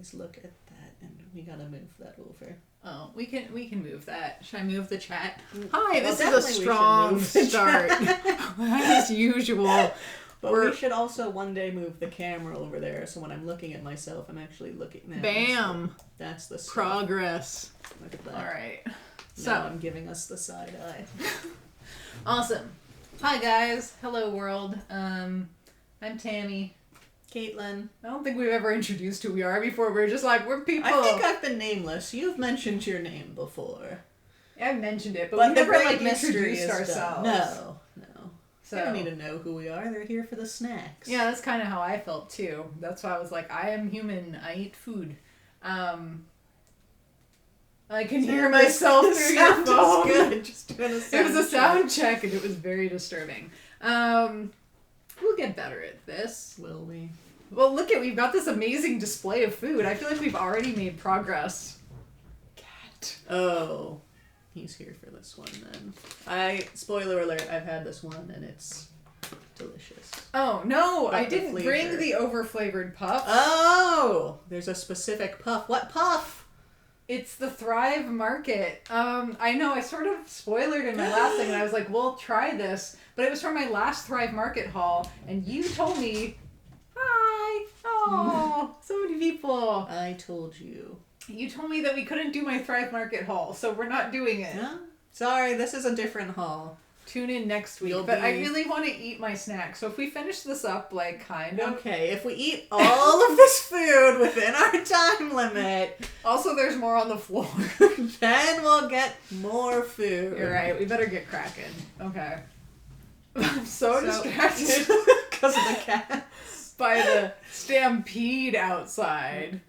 always look at that, and we gotta move that over. Oh, we can move that. Should I move the chat? Hi, Well, this is a strong start. As usual. But we should also one day move the camera over there, so when I'm looking at myself, I'm actually looking at Bam! That's the stuff. Progress. Look at that. Alright. So I'm giving us the side eye. Awesome. Hi guys. Hello world. I'm Tammy. Caitlin. I don't think we've ever introduced who we are before. We're just like, we're people. I think I've been nameless. You've mentioned your name before. Yeah, I've mentioned it, but we never introduced ourselves. No. So they don't need to know who we are. They're here for the snacks. Yeah, that's kind of how I felt too. That's why I was like, I am human. I eat food. I can hear myself through your phone. Good. Just doing a sound It was a sound check, and it was very disturbing. We'll get better at this. Will we? Well, look we've got this amazing display of food. I feel like we've already made progress. Cat. Oh. He's here for this one then. Spoiler alert, I've had this one and it's delicious. Oh, no, But I didn't bring the over-flavored puff. Oh! There's a specific puff. What puff? It's the Thrive Market. I know, I sort of spoilered in my last thing, and I was like, well, try this. But it was from my last Thrive Market haul, and you told me, hi! Oh, so many people. I told you. You told me that we couldn't do my Thrive Market haul, so we're not doing it. No? Sorry, this is a different haul. Tune in next week. But I really want to eat my snack, so if we finish this up, like, kind of. Okay, if we eat all of this food within our time limit. Also, there's more on the floor. Then we'll get more food. You're right, we better get cracking. Okay. I'm so distracted. Because of the cats. By the stampede outside.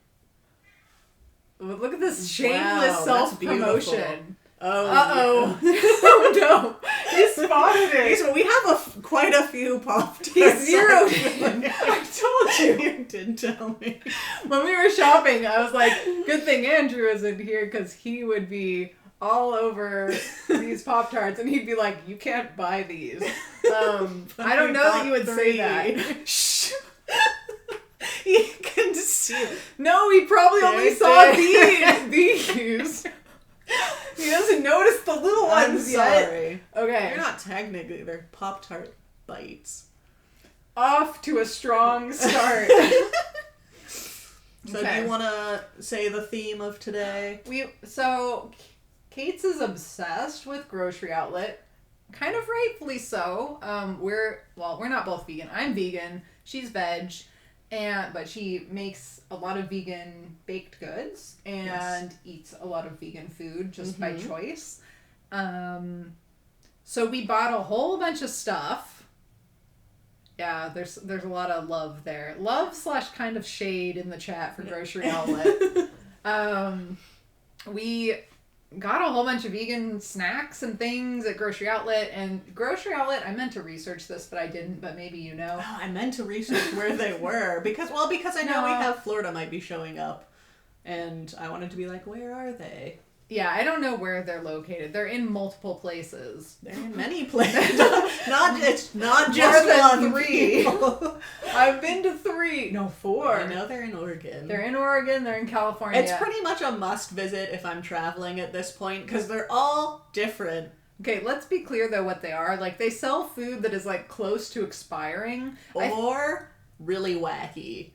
Look at this shameless self-promotion. Oh. Uh-oh. Oh no. He spotted it. We have quite a few Pop-Tarts. He zeroed in. I told you. You did tell me. When we were shopping, I was like, good thing Andrew isn't here because he would be all over these Pop-Tarts and he'd be like, you can't buy these. I don't know that you would say that. Shh. You can see it. No, he probably only saw these. He doesn't notice the little ones yet. Sorry. Okay. They're not technically, they're Pop-Tart bites. Off to a strong start. So do you want to say the theme of today? So Kate's is obsessed with Grocery Outlet. Kind of rightfully so. We're not both vegan. I'm vegan. She's veg. But she makes a lot of vegan baked goods and eats a lot of vegan food just by choice. So we bought a whole bunch of stuff. Yeah, there's a lot of love there. Love / kind of shade in the chat for Grocery Outlet. We got a whole bunch of vegan snacks and things at Grocery Outlet. And Grocery Outlet, I meant to research this, but I didn't, but maybe you know. Oh, I meant to research where they were. Because I know we have Florida might be showing up. And I wanted to be like, where are they? Yeah, I don't know where they're located. They're in multiple places. They're in many places. It's not just More than 3. I've been to 3. No, 4. I know they're in Oregon. They're in Oregon. They're in California. It's pretty much a must visit if I'm traveling at this point because they're all different. Okay, let's be clear though what they are. Like, they sell food that is like close to expiring. Or really wacky.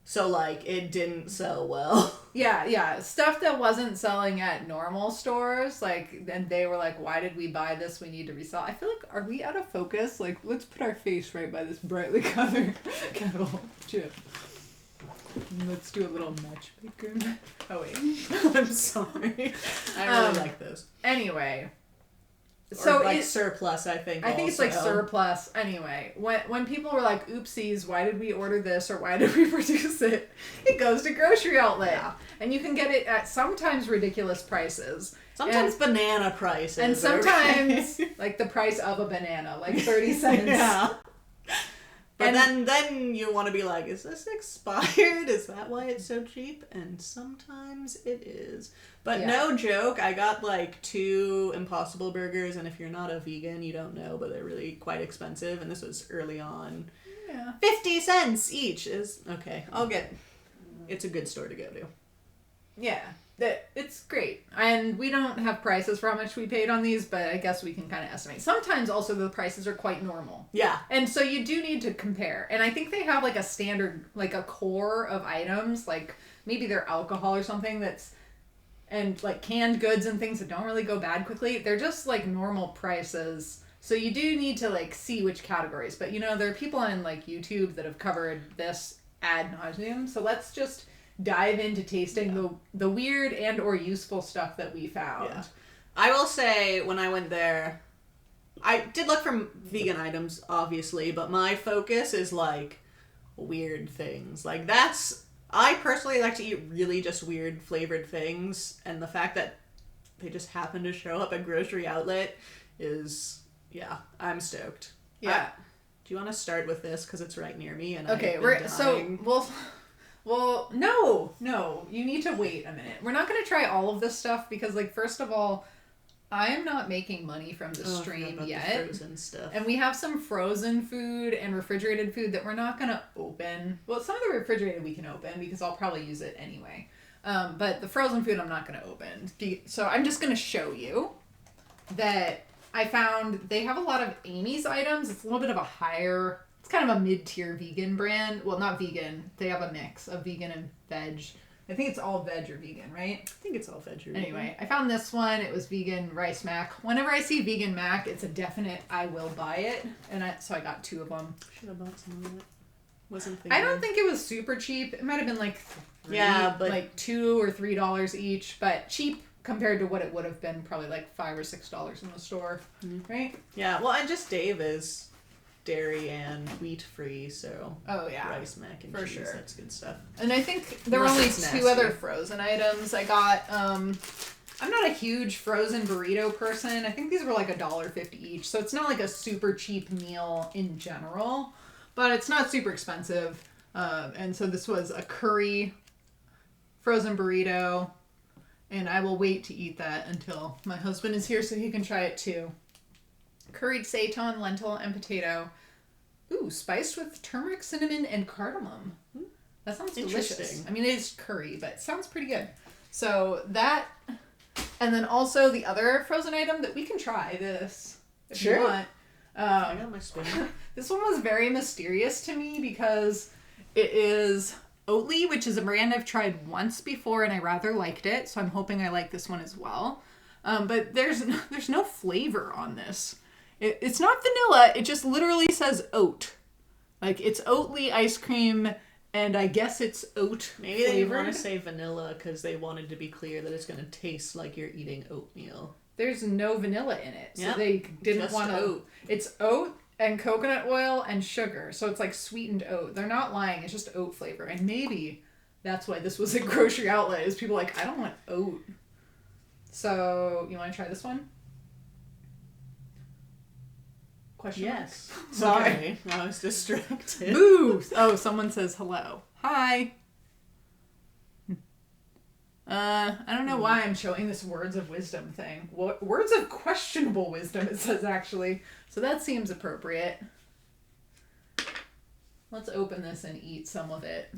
So, like, it didn't sell well. Yeah. Stuff that wasn't selling at normal stores. Like, and they were like, why did we buy this? We need to resell. I feel like, are we out of focus? Like, let's put our face right by this brightly colored kettle chip. Let's do a little matchmaker. Oh, wait. I'm sorry. I really like those. Anyway. So like surplus, I think. I think it's like surplus. Anyway, when people were like, "Oopsies, why did we order this or why did we produce it?" It goes to Grocery Outlet, and you can get it at sometimes ridiculous prices. Sometimes banana prices, and sometimes like the price of a banana, like 30 cents. Yeah. But then you want to be like, is this expired? Is that why it's so cheap? And sometimes it is. But no joke, I got like 2 Impossible Burgers, and if you're not a vegan, you don't know, but they're really quite expensive, and this was early on. Yeah. 50 cents each is... Okay, I'll get it's a good store to go to. Yeah. It's great. And we don't have prices for how much we paid on these, but I guess we can kind of estimate. Sometimes also the prices are quite normal. Yeah. And so you do need to compare. And I think they have like a standard, like a core of items, like maybe they're alcohol or something and like canned goods and things that don't really go bad quickly. They're just like normal prices. So you do need to like see which categories. But there are people on like YouTube that have covered this ad nauseum. So let's just dive into tasting the weird and or useful stuff that we found. Yeah. I will say, when I went there, I did look for vegan items, obviously, but my focus is like weird things. Like I personally like to eat really just weird flavored things, and the fact that they just happen to show up at Grocery Outlet is, I'm stoked. Yeah. Do you want to start with this because it's right near me? And okay, Well, no, you need to wait a minute. We're not going to try all of this stuff because, like, first of all, I'm not making money from the stream yet. The frozen stuff. And we have some frozen food and refrigerated food that we're not going to open. Well, some of the refrigerated we can open because I'll probably use it anyway. But the frozen food I'm not going to open. So I'm just going to show you that I found they have a lot of Amy's items. It's a little bit of a higher... It's kind of a mid-tier vegan brand. Well, not vegan. They have a mix of vegan and veg. I think it's all veg or vegan, right? I think it's all veg or vegan. Anyway, I found this one. It was vegan rice mac. Whenever I see vegan mac, it's a definite I will buy it. So I got 2 of them. Should have bought some of it. Wasn't thinking. I don't think it was super cheap. It might have been like but like $2 or $3 each, but cheap compared to what it would have been, probably like $5 or $6 in the store, right? Yeah. Well, and just Dave is dairy and wheat free, so rice mac and cheese, sure. That's good stuff. And I think there were only 2 other frozen items. I got I'm not a huge frozen burrito person. I think these were like $1.50 each, so it's not like a super cheap meal in general, but it's not super expensive. And so this was a curry frozen burrito, and I will wait to eat that until my husband is here so he can try it too. Curried seitan, lentil, and potato. Ooh, spiced with turmeric, cinnamon, and cardamom. That sounds delicious. I mean, it is curry, but it sounds pretty good. So that, and then also the other frozen item that we can try this if you want. I got my spoon. This one was very mysterious to me because it is Oatley, which is a brand I've tried once before and I rather liked it. So I'm hoping I like this one as well. But there's no flavor on this. It's not vanilla. It just literally says oat. Like, it's Oatley ice cream, and I guess it's oat Maybe they want to say vanilla because they wanted to be clear that it's going to taste like you're eating oatmeal. There's no vanilla in it. So they didn't want to... Oat. It's oat and coconut oil and sugar. So it's like sweetened oat. They're not lying. It's just oat flavor. And maybe that's why this was at Grocery Outlet, is people like, I don't want oat. So, you want to try this one? Question yes. Mark? Sorry, I was distracted. Boo! Oh, someone says hello. Hi. I don't know why I'm showing this words of wisdom thing. Words of questionable wisdom, it says, actually. So that seems appropriate. Let's open this and eat some of it.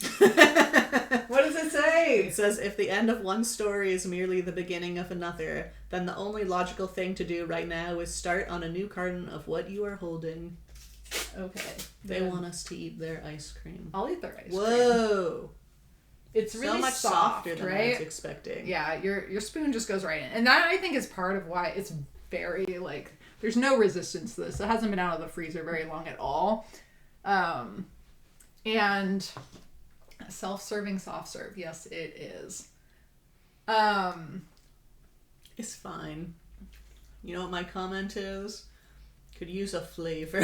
What does it say? It says, if the end of one story is merely the beginning of another, then the only logical thing to do right now is start on a new carton of what you are holding. Okay. They want us to eat their ice cream. I'll eat their ice cream. Whoa! It's really so much soft, softer than right? I was expecting. Yeah, your spoon just goes right in. And that, I think, is part of why it's very, like, there's no resistance to this. It hasn't been out of the freezer very long at all. And self-serving soft serve. Yes, it is. It's fine. You know what my comment is? Could use a flavor.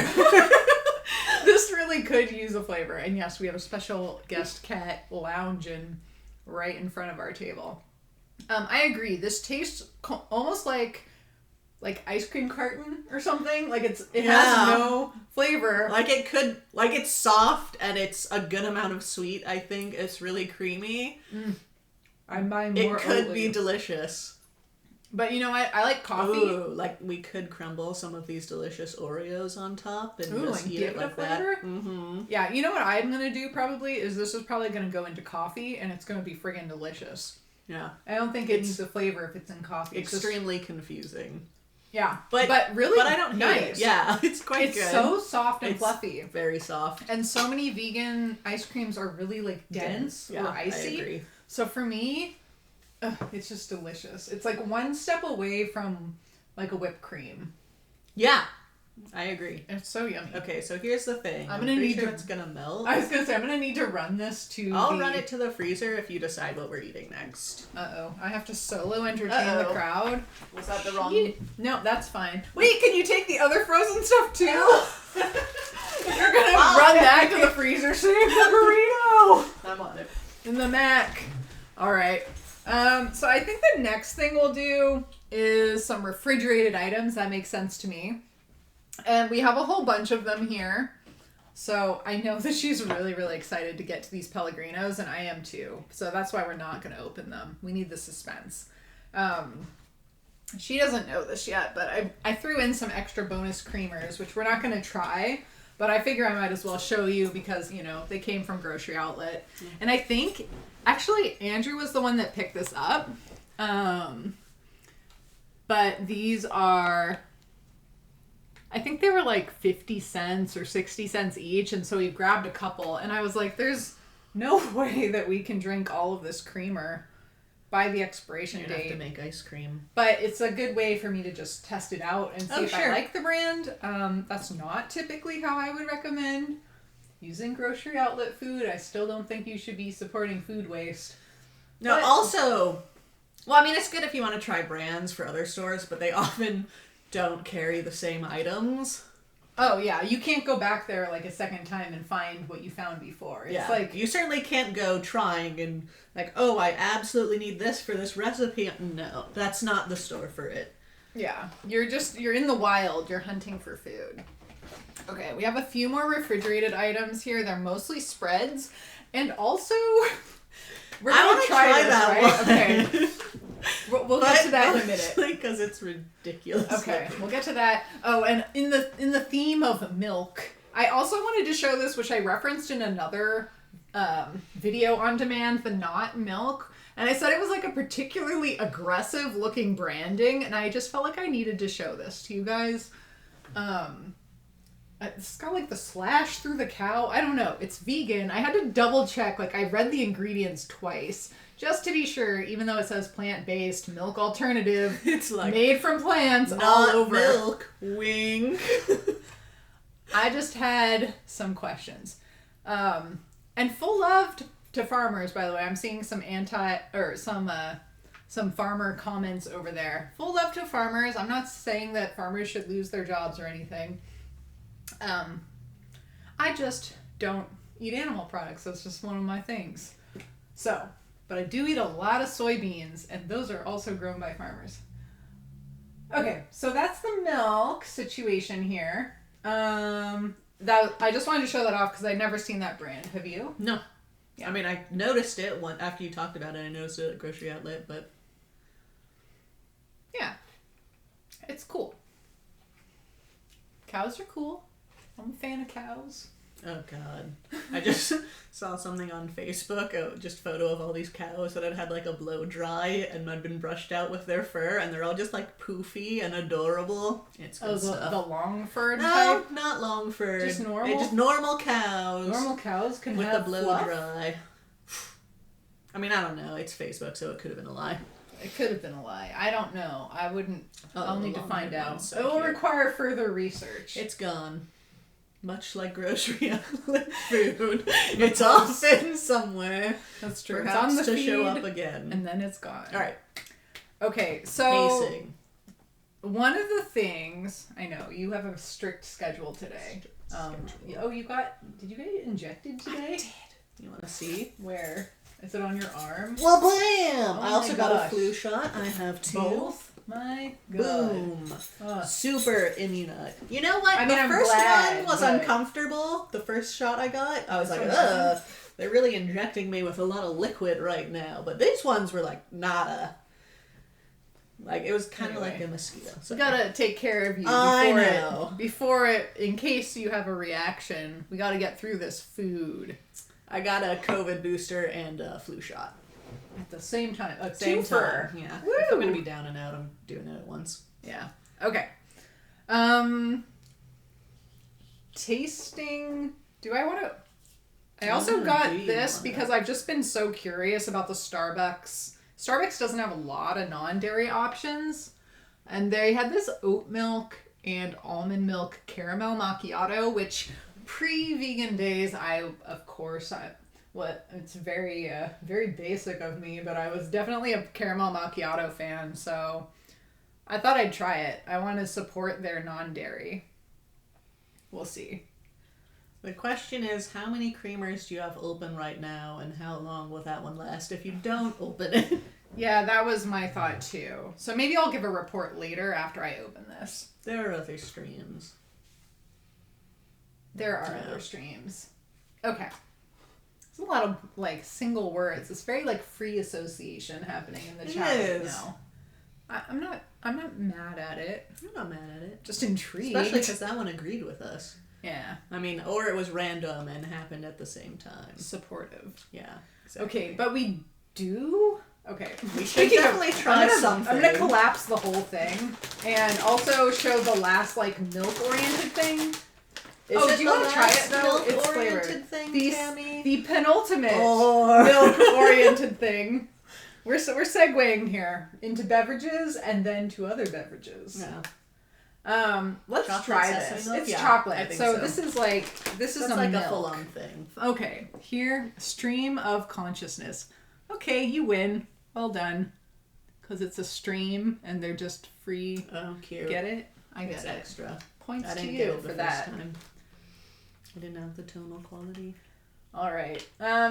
This really could use a flavor. And yes, we have a special guest cat lounging right in front of our table. I agree. This tastes almost like ice cream carton or something. Like it has no flavor. Like it's soft and it's a good amount of sweet. I think it's really creamy. I'm buying more. It could be delicious. But you know what? I like coffee. Ooh, like we could crumble some of these delicious Oreos on top and just eat it like that. Mm-hmm. Yeah, you know what I'm going to do probably is this is probably going to go into coffee and it's going to be friggin' delicious. Yeah. I don't think it needs a flavor if it's in coffee. It's extremely confusing. Yeah. But really but I don't hate it. Yeah, it's quite good. It's so soft and fluffy. Very soft. And so many vegan ice creams are really like dense or icy. I agree. So for me, it's just delicious. It's like one step away from like a whipped cream. Yeah, I agree. It's so yummy. Okay, so here's the thing. I'm gonna need it's gonna melt. I was gonna say I'm gonna need to run this to. I'll run it to the freezer if you decide what we're eating next. I have to solo entertain the crowd. Was that the wrong? No, that's fine. Wait, can you take the other frozen stuff too? You're gonna run that to the freezer. Save the burrito. I'm on it. And the mac. All right. So I think the next thing we'll do is some refrigerated items. That makes sense to me. And we have a whole bunch of them here. So I know that she's really, really excited to get to these Pellegrinos, and I am too. So that's why we're not going to open them. We need the suspense. She doesn't know this yet, but I threw in some extra bonus creamers, which we're not going to try. But I figure I might as well show you because, you know, they came from Grocery Outlet. And I think, actually, Andrew was the one that picked this up. But these are, I think they were like 50 cents or 60 cents each. And so we grabbed a couple. And I was like, there's no way that we can drink all of this creamer by the expiration date. You have to make ice cream. But it's a good way for me to just test it out and see if I like the brand. That's not typically how I would recommend using Grocery Outlet food. I still don't think you should be supporting food waste. No, but also, well, I mean, it's good if you want to try brands for other stores, but they often don't carry the same items. Oh, yeah. You can't go back there like a second time and find what you found before. It's like you certainly can't go trying and like, oh, I absolutely need this for this recipe. No, that's not the store for it. Yeah. You're in the wild. You're hunting for food. Okay, we have a few more refrigerated items here. They're mostly spreads. And also, we're going to try this, right? One. Okay. We'll get to that in a minute. Because it's ridiculous. Okay, we'll get to that. Oh, and in the theme of milk, I also wanted to show this, which I referenced in another video on demand, the Not milk. And I said it was like a particularly aggressive looking branding, and I just felt like I needed to show this to you guys. It's got like the slash through the cow. I don't know. It's vegan. I had to double check. Like I read the ingredients twice just to be sure, even though it says plant-based milk alternative. It's like made from plants not all over. Milk. Wink. I just had some questions. And full love to farmers, by the way. I'm seeing some some farmer comments over there. Full love to farmers. I'm not saying that farmers should lose their jobs or anything. I just don't eat animal products. That's just one of my things. So, but I do eat a lot of soybeans, and those are also grown by farmers. Okay, so that's the milk situation here. That I just wanted to show that off because I'd never seen that brand. Have you? No. Yeah. I mean, I noticed it after you talked about it. I noticed it at Grocery Outlet, but yeah, it's cool. Cows are cool. I'm a fan of cows. Oh, God. I just saw something on Facebook, just a photo of all these cows that had like a blow dry and had been brushed out with their fur, and they're all just like poofy and adorable. It's good stuff. The long furred No, type? not long furred. Just normal? Just normal cows. Normal cows can with have the blow fluff? dry. I mean, I don't know. It's Facebook, so it could have been a lie. It could have been a lie. I don't know. I wouldn't. I'll need to find out. So it will require further research. It's gone. Much like Grocery Outlet food. It's often somewhere. That's true. Perhaps it's on the feed, show up again. And then it's gone. All right. Okay, so Pacing. One of the things, I know, you have a strict schedule today. Did you get injected today? I did. You want to see? Where? Is it on your arm? Well, blam! I also got gosh. a flu shot. I have two. Both? My God. Boom. Super immunite. You know what? I mean, the I'm first glad, one was but uncomfortable. The first shot I got, I was like, ugh. They're really injecting me with a lot of liquid right now. But these ones were like, nada. Like, it was kind of like a mosquito. So we gotta take care of you before it, in case you have a reaction, we gotta get through this food. I got a COVID booster and a flu shot. At the same time. A same twofer. time. Yeah. Woo! If I'm gonna be down and out, I'm doing it at once. Yeah. Okay. Tasting. Do I want to... I also got this because I've just been so curious about the Starbucks. Starbucks doesn't have a lot of non-dairy options. And they had this oat milk and almond milk caramel macchiato, which pre-vegan days, it's very, very basic of me, but I was definitely a caramel macchiato fan, so I thought I'd try it. I want to support their non-dairy. We'll see. The question is, how many creamers do you have open right now, and how long will that one last if you don't open it? Yeah, that was my thought too. So maybe I'll give a report later after I open this. There are other streams. There are other streams. Okay. There's a lot of, like, single words. It's very, like, free association happening in the chat right now. I'm not mad at it. I'm not mad at it. Just intrigued. Especially because that one agreed with us. Yeah. I mean, or it was random and happened at the same time. Supportive. Yeah. Exactly. Okay, but we do... Okay. We should definitely try something. I'm going to collapse the whole thing and also show the last, like, milk-oriented thing. Do you want to try it, though? It's flavored. The penultimate milk-oriented thing. We're segueing here into beverages and then to other beverages. Yeah. Let's try this. Milk? It's chocolate. I think so this is like a milk. Full-on thing. Okay. Here, stream of consciousness. Okay, you win. Well done. Because it's a stream and they're just free. Oh, cute. Get it? I get it's it. Extra. Points to you for that. Time. I didn't have the tonal quality. All right.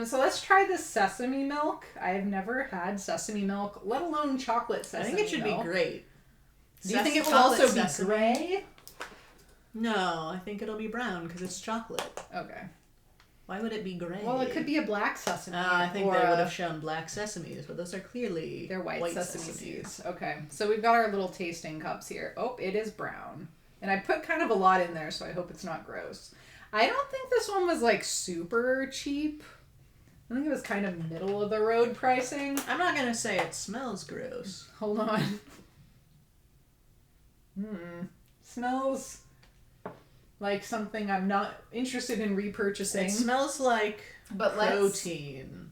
So let's try this sesame milk. I have never had sesame milk, let alone chocolate sesame milk. I think it should be great. Do you think it will also be gray? No, I think it'll be brown because it's chocolate. Okay. Why would it be gray? Well, it could be a black sesame. I think they would have shown black sesames, but those are clearly they're white sesame seeds. Okay. So we've got our little tasting cups here. Oh, it is brown. And I put kind of a lot in there, so I hope it's not gross. I don't think this one was, like, super cheap. I think it was kind of middle of the road pricing. I'm not gonna say it smells gross. Hold on. Smells like something I'm not interested in repurchasing. It smells like protein.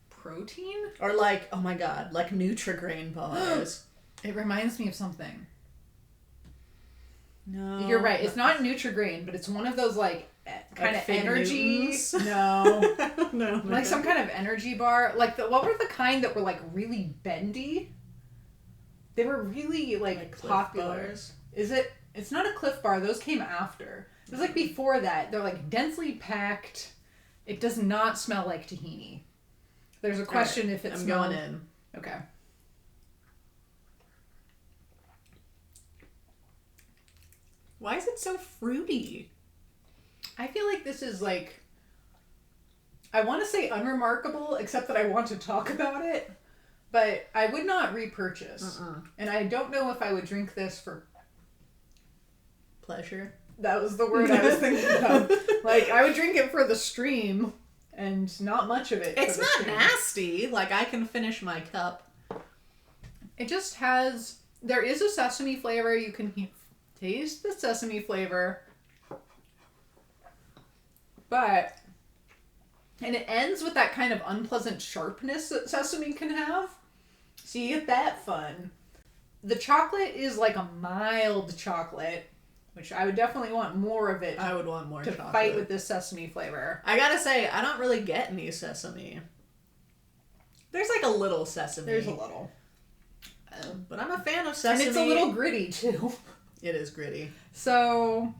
Protein? Or like, oh my god, like Nutri-Grain bars. It reminds me of something. No. You're right. It's not Nutri-Grain, but it's one of those, like, kind of energy. Newtons? No. No. Like some kind of energy bar. Like, what were the kind that were, like, really bendy? They were really, like popular. Bars? Is it? It's not a Cliff Bar. Those came after. It was, like, before that. They're, like, densely packed. It does not smell like tahini. There's a question if it's going in. Okay. Why is it so fruity? I feel like this is, like, I want to say unremarkable, except that I want to talk about it, but I would not repurchase. And I don't know if I would drink this for pleasure. That was the word I was thinking of. Like, I would drink it for the stream, and not much of it. It's not nasty. Like, I can finish my cup. It just has, there is a sesame flavor. You can taste the sesame flavor. But, and it ends with that kind of unpleasant sharpness that sesame can have. So you get that fun. The chocolate is like a mild chocolate, which I would definitely want more of it. I would want more chocolate. To fight with this sesame flavor. I gotta say, I don't really get any sesame. There's like a little sesame. There's a little. But I'm a fan of sesame. And it's a little gritty, too. It is gritty. So,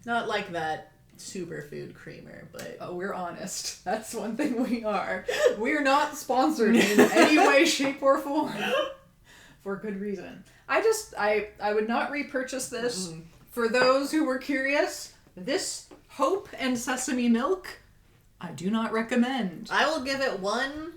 not like that superfood creamer, but... Oh, we're honest. That's one thing we are. We're not sponsored in any way, shape, or form. For good reason. I would not repurchase this. For those who were curious, this Hope and Sesame Milk, I do not recommend. I will give it one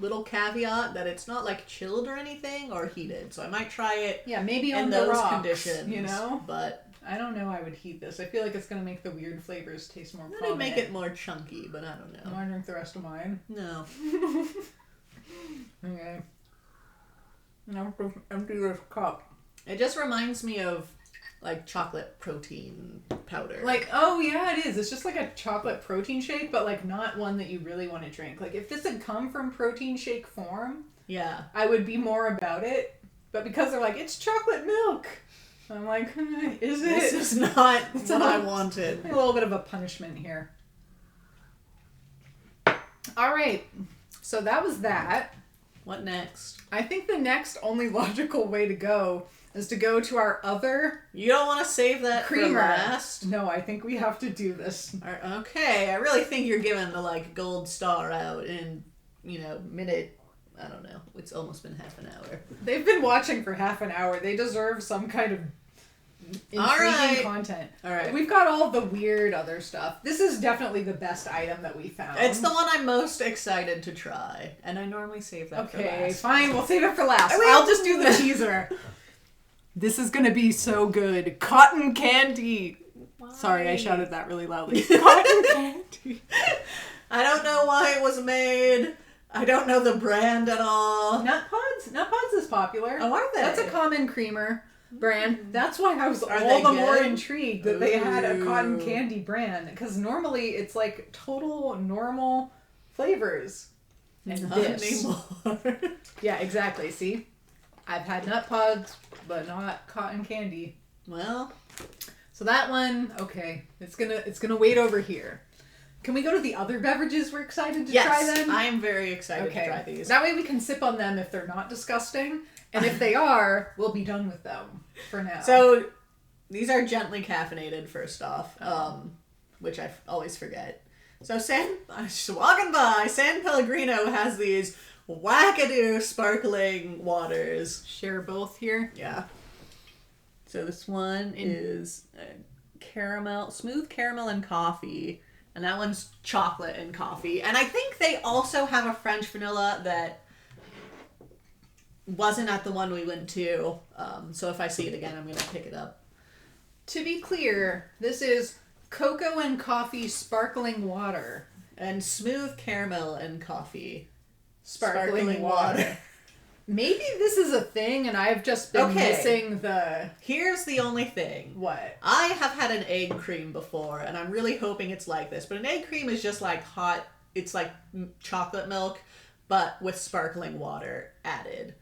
little caveat that it's not like chilled or anything or heated. So I might try it. Yeah, maybe on in the those rocks, conditions, you know. But I don't know. I would heat this. I feel like it's gonna make the weird flavors taste more. It'd make it more chunky, but I don't know. You want to drink the rest of mine? No. Okay. Now empty this cup. It just reminds me of like chocolate protein powder. Like, oh yeah, it is. It's just like a chocolate protein shake, but like not one that you really want to drink. Like if this had come from protein shake form, yeah, I would be more about it. But because they're like, it's chocolate milk, I'm like, is it? This is not what I wanted. A little bit of a punishment here. All right, so that was that. What next? I think the next only logical way to go is to go to our other... You don't want to save that creamer. for last? No, I think we have to do this. Okay, I really think you're giving the, like, gold star out in, minute... I don't know. It's almost been half an hour. They've been watching for half an hour. They deserve some kind of intriguing content. All right. We've got all the weird other stuff. This is definitely the best item that we found. It's the one I'm most excited to try, and I normally save that for last. Okay, fine. We'll save it for last. I'll just do the teaser. This is gonna be so good. Cotton candy. Why? Sorry, I shouted that really loudly. Cotton candy. I don't know why it was made. I don't know the brand at all. Nut Pods? Nut Pods is popular. Oh, are they? That's a common creamer brand. That's why I was Are all they the good? more intrigued that they had a cotton Ooh. candy brand. Because normally it's like total normal flavors. And Not this. anymore. Yeah, exactly. See? I've had Nut Pods, but not cotton candy. Well, so that one, okay, it's gonna wait over here. Can we go to the other beverages we're excited to try then? I am very excited to try these. That way we can sip on them if they're not disgusting, and if they are, we'll be done with them for now. So these are gently caffeinated. First off, which I always forget. So I was just walking by. San Pellegrino has these wackadoo sparkling waters. Share both here. Yeah. So this one is smooth caramel and coffee. And that one's chocolate and coffee. And I think they also have a French vanilla that wasn't at the one we went to. So if I see it again, I'm going to pick it up. To be clear, this is cocoa and coffee sparkling water. And smooth caramel and coffee. Sparkling water. Maybe this is a thing and I've just been missing the... Here's the only thing. What? I have had an egg cream before, and I'm really hoping it's like this. But an egg cream is just like hot, it's like chocolate milk, but with sparkling water added.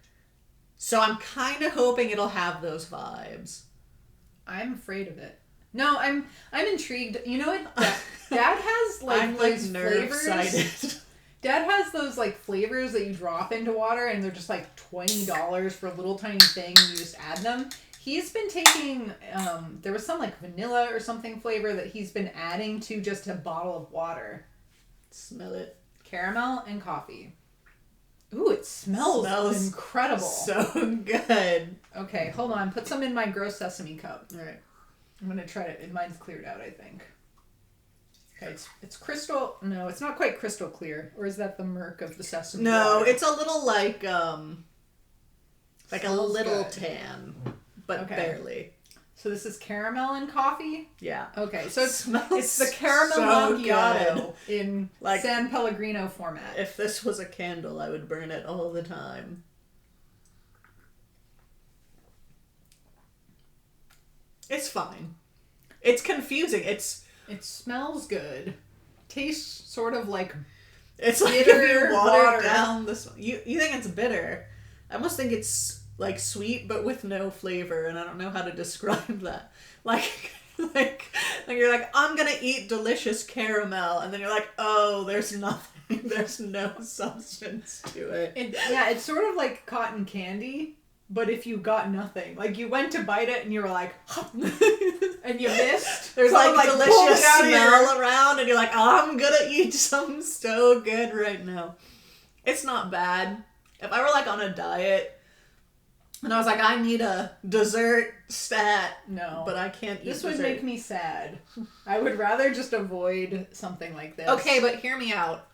So I'm kind of hoping it'll have those vibes. I'm afraid of it. No, I'm intrigued. You know what? Dad has like I'm those nerve-sighted. flavors. Dad has those like flavors that you drop into water and they're just like $20 for a little tiny thing. You just add them. He's been taking, there was some like vanilla or something flavor that he's been adding to just a bottle of water. Smell it. Caramel and coffee. Ooh, it smells incredible. So good. Okay, hold on. Put some in my gross sesame cup. All right. I'm going to try it. Mine's cleared out, I think. Okay, it's crystal. No, it's not quite crystal clear. Or is that the murk of the sesame? No, water? it's a little like a little good. tan, but barely. So this is caramel and coffee? Yeah. Okay, so it's the caramel so macchiato in like San Pellegrino format. If this was a candle, I would burn it all the time. It's fine. It's confusing. It smells good. Tastes sort of like it's like if you water down this. You think it's bitter? I almost think it's like sweet but with no flavor, and I don't know how to describe that. Like you're like, I'm gonna eat delicious caramel, and then you're like, oh, there's nothing. There's no substance to it. It's sort of like cotton candy. But if you got nothing, like you went to bite it and you were like, and you missed. There's like delicious smell around, and you're like, oh, I'm gonna eat something so good right now. It's not bad. If I were like on a diet, and I was like, I need a dessert stat, no, but I can't eat this dessert. would make me sad. I would rather just avoid something like this. Okay, but hear me out.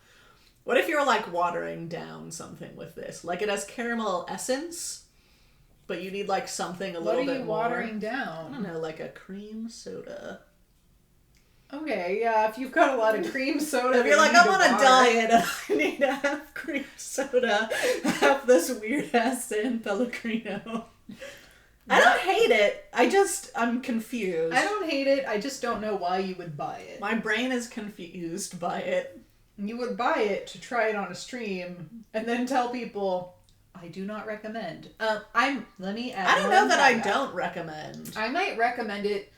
What if you're like watering down something with this? Like it has caramel essence, but you need like something a little bit more. What are you watering down? I don't know, like a cream soda. Okay, yeah, if you've got a lot of cream soda. If you're like, I'm on a diet and I need to have cream soda, have this weird ass San Pellegrino. I don't hate it. I'm confused. I don't hate it. I just don't know why you would buy it. My brain is confused by it. You would buy it to try it on a stream and then tell people, I do not recommend. Let me add. I don't know that I don't recommend. I might recommend it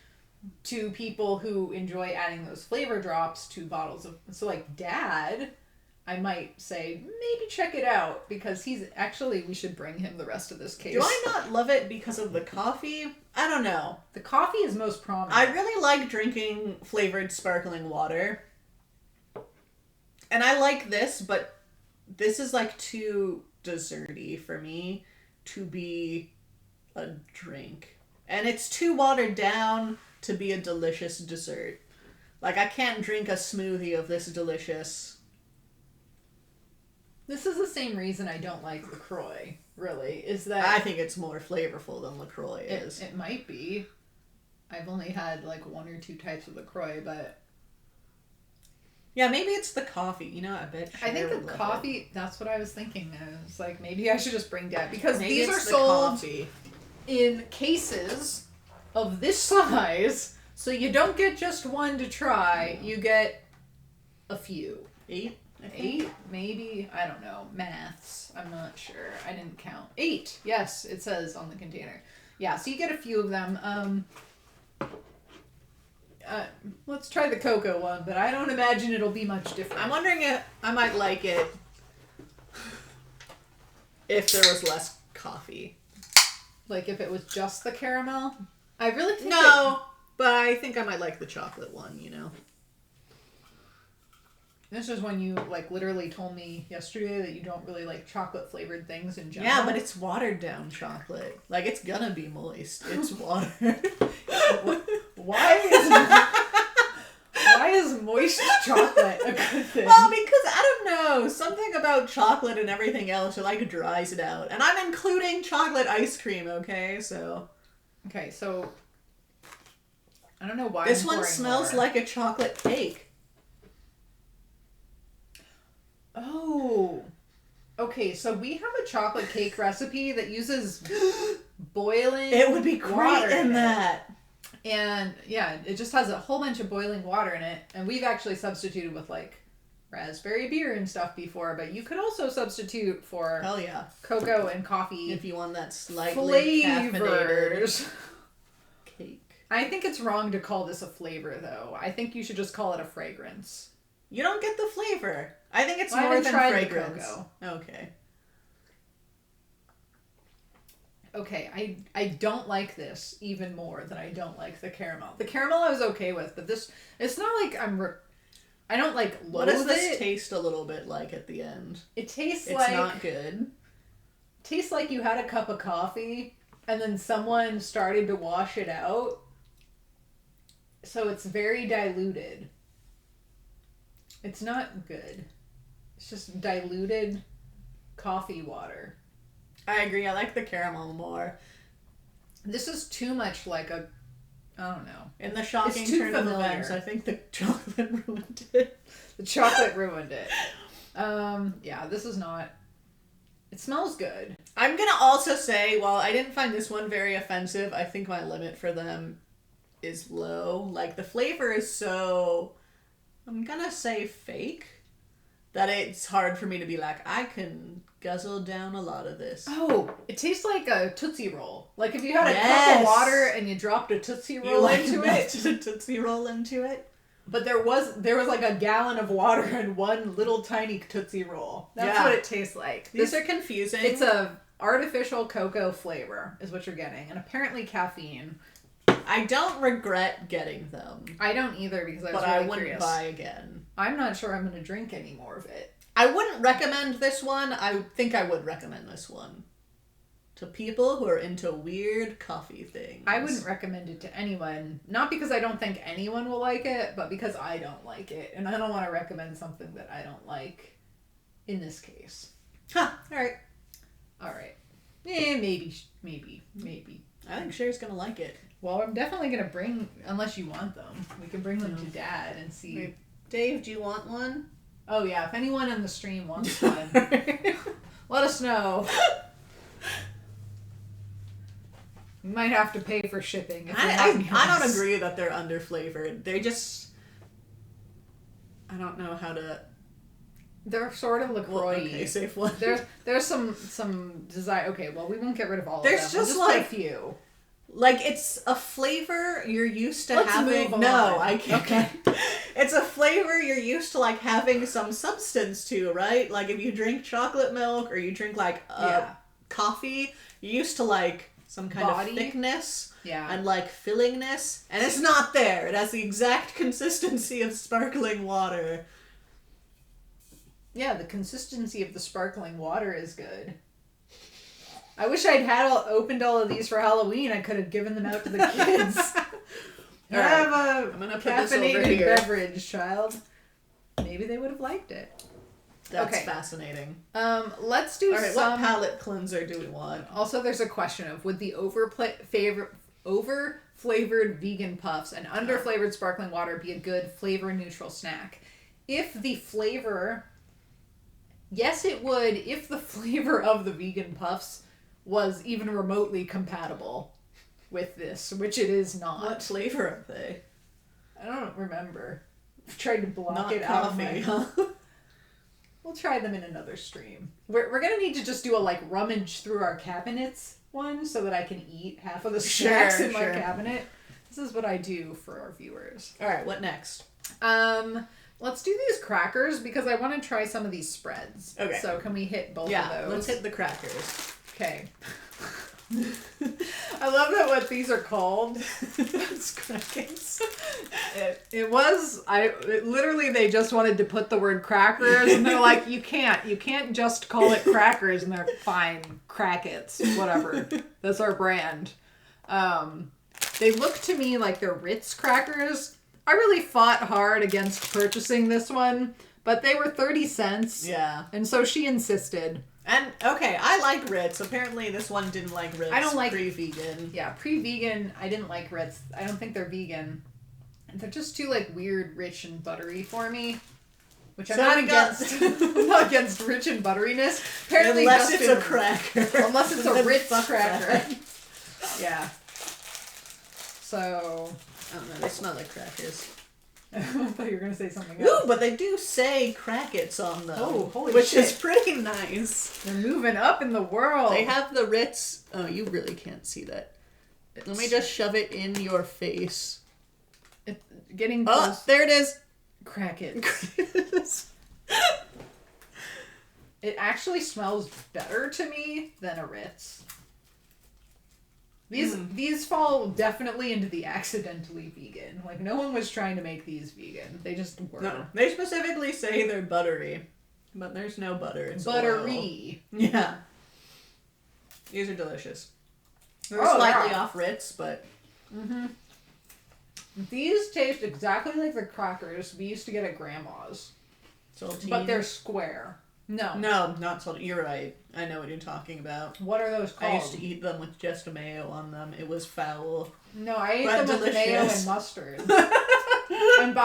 to people who enjoy adding those flavor drops to bottles of. So, like Dad, I might say maybe check it out because we should bring him the rest of this case. Do I not love it because of the coffee? I don't know. The coffee is most prominent. I really like drinking flavored sparkling water. And I like this, but this is like too desserty for me to be a drink. And it's too watered down to be a delicious dessert. Like, I can't drink a smoothie of this delicious. This is the same reason I don't like LaCroix, really, is that... I think it's more flavorful than LaCroix is. It might be. I've only had, like, 1 or 2 types of LaCroix, but... Yeah, maybe it's the coffee. You know, I bet I think the coffee, that's what I was thinking. I was like, maybe I should just bring that. Because maybe these are the sold coffee. In cases of this size, so you don't get just one to try. You get a few. 8? 8? Maybe? I don't know. Maths. I'm not sure. I didn't count. 8. Yes, it says on the container. Yeah, so you get a few of them. Let's try the cocoa one, but I don't imagine it'll be much different. I'm wondering if I might like it if there was less coffee. Like if it was just the caramel? I really think but I think I might like the chocolate one, you know? This is when you, like, literally told me yesterday that you don't really like chocolate-flavored things in general. Yeah, but it's watered-down chocolate. Like, it's gonna be moist. It's water. Why is moist chocolate a good thing? Well, because, I don't know, something about chocolate and everything else, it, like, dries it out. And I'm including chocolate ice cream, okay? So... Okay, so... I don't know why this one smells like a chocolate cake. Oh. Okay, so we have a chocolate cake recipe that uses boiling It would be great water in that. And yeah, it just has a whole bunch of boiling water in it. And we've actually substituted with like raspberry beer and stuff before, but you could also substitute for hell yeah, cocoa and coffee if you want that slightly caffeinated cake. I think it's wrong to call this a flavor though. I think you should just call it a fragrance. You don't get the flavor. I think it's more than fragrance. Okay. Okay, I don't like this even more than I don't like the caramel. The caramel I was okay with, but this, it's not like I don't like loathe it. What does this taste a little bit like at the end? It tastes it's like... It's not good. Tastes like you had a cup of coffee and then someone started to wash it out. So it's very diluted. It's not good. It's just diluted coffee water. I agree. I like the caramel more. This is too much like a... I don't know. In the shocking turn of events, I think the chocolate ruined it. The chocolate ruined it. Yeah, this is not... It smells good. I'm gonna also say, while I didn't find this one very offensive, I think my limit for them is low. Like, the flavor is so... I'm gonna say fake. That it's hard for me to be like, I can guzzle down a lot of this. Oh, it tastes like a Tootsie Roll. Like if you had a cup of water and you dropped a Tootsie Roll into it. A Tootsie Roll into it. But there was like a gallon of water and one little tiny Tootsie Roll. That's what it tastes like. These are confusing. It's a artificial cocoa flavor is what you're getting. And apparently caffeine. I don't regret getting them. I don't either because I was really curious. But I wouldn't buy again. I'm not sure I'm going to drink any more of it. I wouldn't recommend this one. I think I would recommend this one to people who are into weird coffee things. I wouldn't recommend it to anyone. Not because I don't think anyone will like it, but because I don't like it. And I don't want to recommend something that I don't like in this case. Huh. All right. Maybe. I think Cher's gonna like it. Well, I'm definitely gonna bring, unless you want them, we can bring them to Dad and see. Wait, Dave, do you want one? Oh yeah, if anyone on the stream wants one, let us know. You might have to pay for shipping. If I don't agree that they're underflavored. They just, I don't know how to. They're sort of LaCroix. Well, okay, safe one. There's some design. Okay, well we won't get rid of all There's of them. just We'll just like put a few. Like it's a flavor you're used to Let's having. move on. No, I can't. Okay. It's a flavor you're used to like having some substance to, right? Like if you drink chocolate milk or you drink like coffee, you're used to like some kind of thickness and like fillingness, and it's not there. It has the exact consistency of sparkling water. Yeah, the consistency of the sparkling water is good. I wish I'd opened all of these for Halloween. I could have given them out to the kids. Have a I'm gonna put this over caffeinated here. beverage, child. Maybe they would have liked it. That's Okay. fascinating. Let's do All right, some. what palate cleanser do we want? Also, there's a question of would the over-flavored vegan puffs and under-flavored sparkling water be a good flavor-neutral snack? If the flavor... Yes, it would if the flavor of the vegan puffs was even remotely compatible with this, which it is not. What flavor are they? I don't remember. I've tried to block Not it out of coffee, my... huh? We'll try them in another stream. We're gonna need to just do a like rummage through our cabinets one so that I can eat half of the snacks in my cabinet. This is what I do for our viewers. All right, what next? Let's do these crackers because I want to try some of these spreads. Okay. So can we hit both of Yeah, those? let's hit the crackers. Okay. I love that what these are called. It's crackers. Literally they just wanted to put the word crackers and they're like, you can't just call it crackers, and they're fine, crackets, whatever. That's our brand. They look to me like they're Ritz crackers. I really fought hard against purchasing this one, but they were 30 cents. Yeah. And so she insisted. And, okay, I like Ritz. Apparently this one didn't like Ritz. I don't like... Pre-vegan. Yeah, pre-vegan, I didn't like Ritz. I don't think they're vegan. They're just too, like, weird, rich, and buttery for me. Which I'm not against. I'm not against rich and butteriness. Apparently unless it's a cracker. Unless it's a Ritz cracker. That. Yeah. So... I don't know, they smell like crackers. I thought you were going to say something else. Ooh, but they do say crackets on them. Oh, holy which shit. is pretty nice. They're moving up in the world. They have the Ritz... Oh, you really can't see that. Let me just shove it in your face. It's getting close. Oh, there it is. Crackets. It actually smells better to me than a Ritz. These fall definitely into the accidentally vegan. Like, no one was trying to make these vegan. They just were. No, they specifically say they're buttery. But there's no butter. It's buttery. Oil. Yeah. These are delicious. They're Oh, slightly yeah. off Ritz, but... Mm-hmm. These taste exactly like the crackers we used to get at Grandma's. Saltine. But they're square. No. No, not saltine. You're right. I know what you're talking about. What are those called? I used to eat them with just mayo on them. It was foul. No, I ate But them with mayo delicious. and mustard. And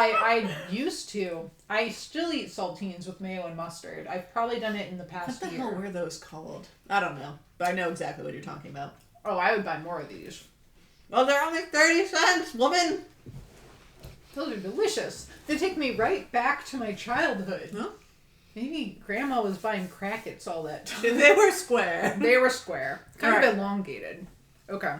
I still eat saltines with mayo and mustard. I've probably done it in the past What the year. hell were those called? I don't know. But I know exactly what you're talking about. Oh, I would buy more of these. Well, they're only 30 cents, woman! Those are delicious. They take me right back to my childhood. Huh? Maybe Grandma was buying crackets all that time. They were square. They were square. Kind All of right. elongated. Okay.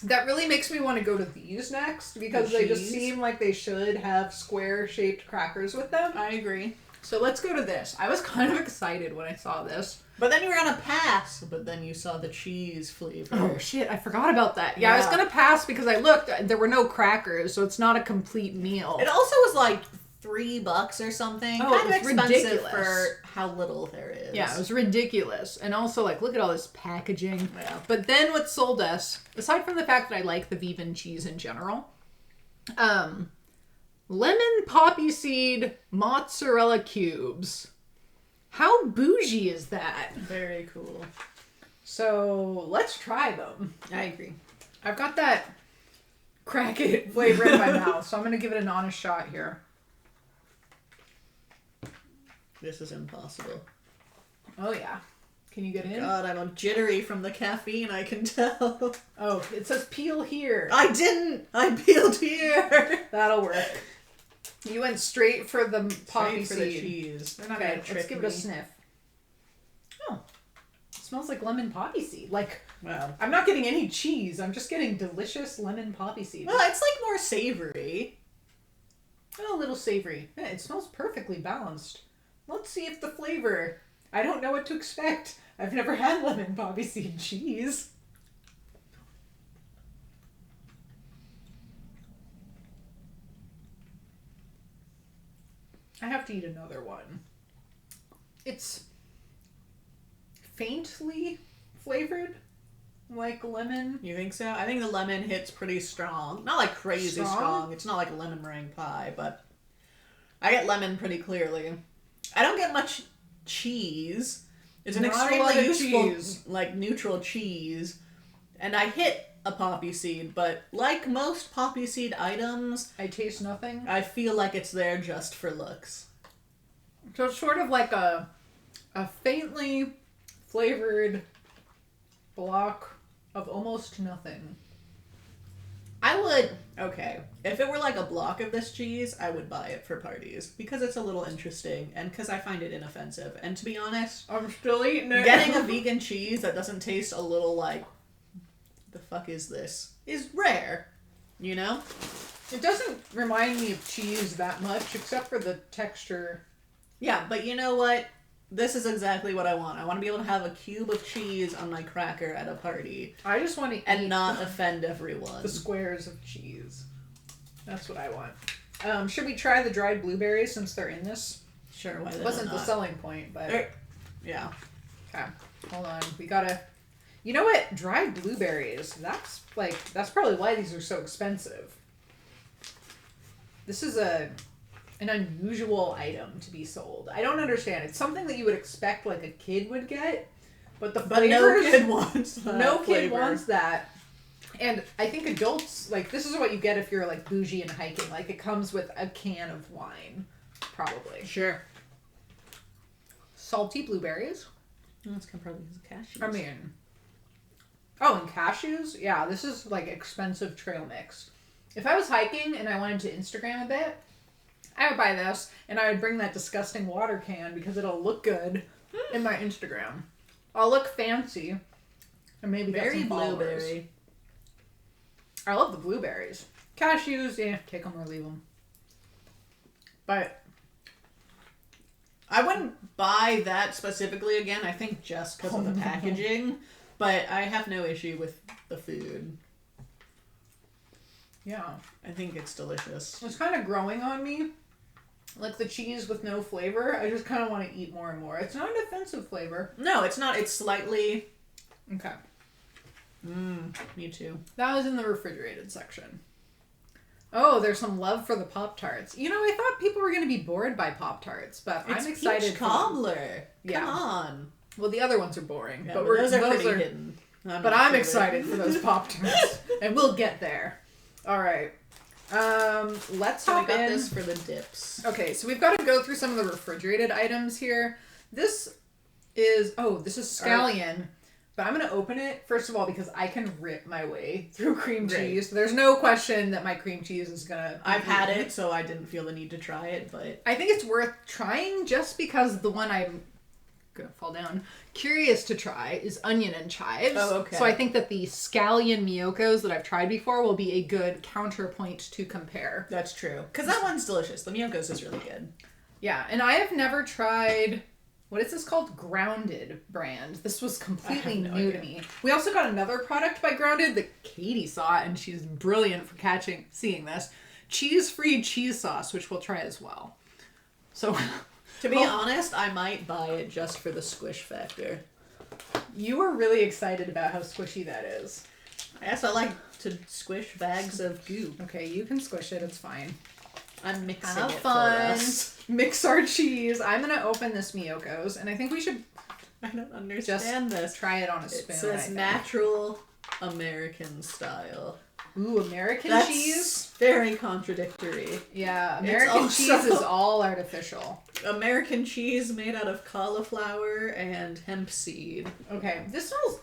That really makes me want to go to these next because The they just cheese? seem like they should have square-shaped crackers with them. I agree. So let's go to this. I was kind of excited when I saw this. But then you were gonna pass. But then you saw the cheese flavor. Oh shit, I forgot about that. Yeah, I was gonna pass because I looked, there were no crackers, so it's not a complete meal. It also was like $3 or something. Oh, it kind of was expensive ridiculous. for how little there is. Yeah, it was ridiculous. And also, like, look at all this packaging. Yeah. But then what sold us, aside from the fact that I like the vegan cheese in general, lemon poppy seed mozzarella cubes. How bougie is that? Very cool. So let's try them. I agree. I've got that crack it flavor in my mouth, so I'm going to give it an honest shot here. This is impossible. Oh, yeah. Can you get in? God, I'm jittery from the caffeine, I can tell. Oh, it says peel here. I didn't! I peeled here! That'll work. You went straight for the poppy For seed. the cheese. They're not Okay, gonna trick let's give it a sniff. Oh. It smells like lemon poppy seed. Like, Wow. I'm not getting any cheese. I'm just getting delicious lemon poppy seed. Well, it's like more savory. Oh, a little savory. Yeah, it smells perfectly balanced. Let's see if the flavor... I don't know what to expect. I've never had lemon poppy seed cheese. I have to eat another one. It's faintly flavored, like lemon. You think so? I think the lemon hits pretty strong. Not like crazy strong. It's not like a lemon meringue pie, but I get lemon pretty clearly. I don't get much cheese. It's an extremely useful, like, neutral cheese. And I hit a poppy seed, but like most poppy seed items, I taste nothing. I feel like it's there just for looks. So it's sort of like a faintly flavored block of almost nothing. I would, okay, if it were like a block of this cheese, I would buy it for parties. Because it's a little interesting, and because I find it inoffensive. And to be honest, I'm still eating it. getting a vegan cheese that doesn't taste a little like, the fuck is this, is rare. You know? It doesn't remind me of cheese that much, except for the texture. Yeah, but you know what? This is exactly what I want. I want to be able to have a cube of cheese on my cracker at a party. I just want to eat and not offend everyone. The squares of cheese. That's what I want. Should we try the dried blueberries since they're in this? Sure, why It wasn't the selling point, but... Yeah. Okay, hold on. We gotta... You know what? Dried blueberries, that's probably why these are so expensive. This is an unusual item to be sold. I don't understand. It's something that you would expect like a kid would get, but the flavors... no kid wants that. No kid wants that. And I think adults, like, this is what you get if you're like bougie and hiking. Like, it comes with a can of wine, probably. Sure. Salty blueberries. That's probably because of cashews. I mean... Oh, and cashews? Yeah, this is like expensive trail mix. If I was hiking and I wanted to Instagram a bit, I would buy this, and I would bring that disgusting water can because it'll look good in my Instagram. I'll look fancy, and maybe get some followers. Blueberry. I love the blueberries. Cashews, yeah, take them or leave them. But I wouldn't buy that specifically again, I think just because of the packaging. But I have no issue with the food. Yeah. I think it's delicious. It's kind of growing on me. Like the cheese with no flavor. I just kind of want to eat more and more. It's not an offensive flavor. No, it's not. It's slightly... Okay. Me too. That was in the refrigerated section. Oh, there's some love for the Pop-Tarts. You know, I thought people were going to be bored by Pop-Tarts, but I'm excited. Peach cobbler. Yeah. Come on. Well, the other ones are boring. Yeah, but those are pretty hidden. But I'm excited for those Pop-Tarts. And we'll get there. All right. Let's hop in. I got this for the dips. Okay, so we've got to go through some of the refrigerated items here. This is scallion. But I'm going to open it, first of all, because I can rip my way through cream cheese. There's no question that my cream cheese is going to... I've had it, so I didn't feel the need to try it, but... I think it's worth trying just because the one I'm going to fall down, curious to try is onion and chives. Oh, okay. So I think that the scallion Miyokos that I've tried before will be a good counterpoint to compare. That's true. Because that one's delicious. The Miyokos is really good. Yeah, and I have never tried... What is this called? Grounded brand. This was completely new to me. We also got another product by Grounded that Katie saw, and she's brilliant for seeing this. Cheese-free cheese sauce, which we'll try as well. So, to be honest, I might buy it just for the squish factor. You were really excited about how squishy that is. I guess I like to squish bags of goo. Okay, you can squish it. It's fine. I'm mixing Have it fun. for us. Mix our cheese. I'm gonna open this Miyoko's, and I think we should I don't understand this. try it on a spoon. It says natural American style. Ooh, American That's cheese? Very contradictory. Yeah, American cheese is all artificial. American cheese made out of cauliflower and hemp seed. Okay, this smells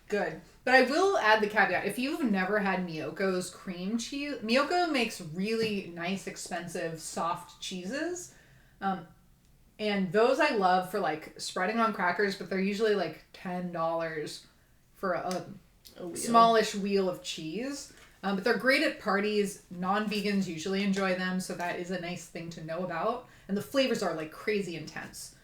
good. But I will add the caveat. If you've never had Miyoko's cream cheese, Miyoko makes really nice, expensive, soft cheeses. And those I love for like spreading on crackers, but they're usually like $10 for a smallish wheel of cheese. But they're great at parties. Non-vegans usually enjoy them, so that is a nice thing to know about. And the flavors are like crazy intense.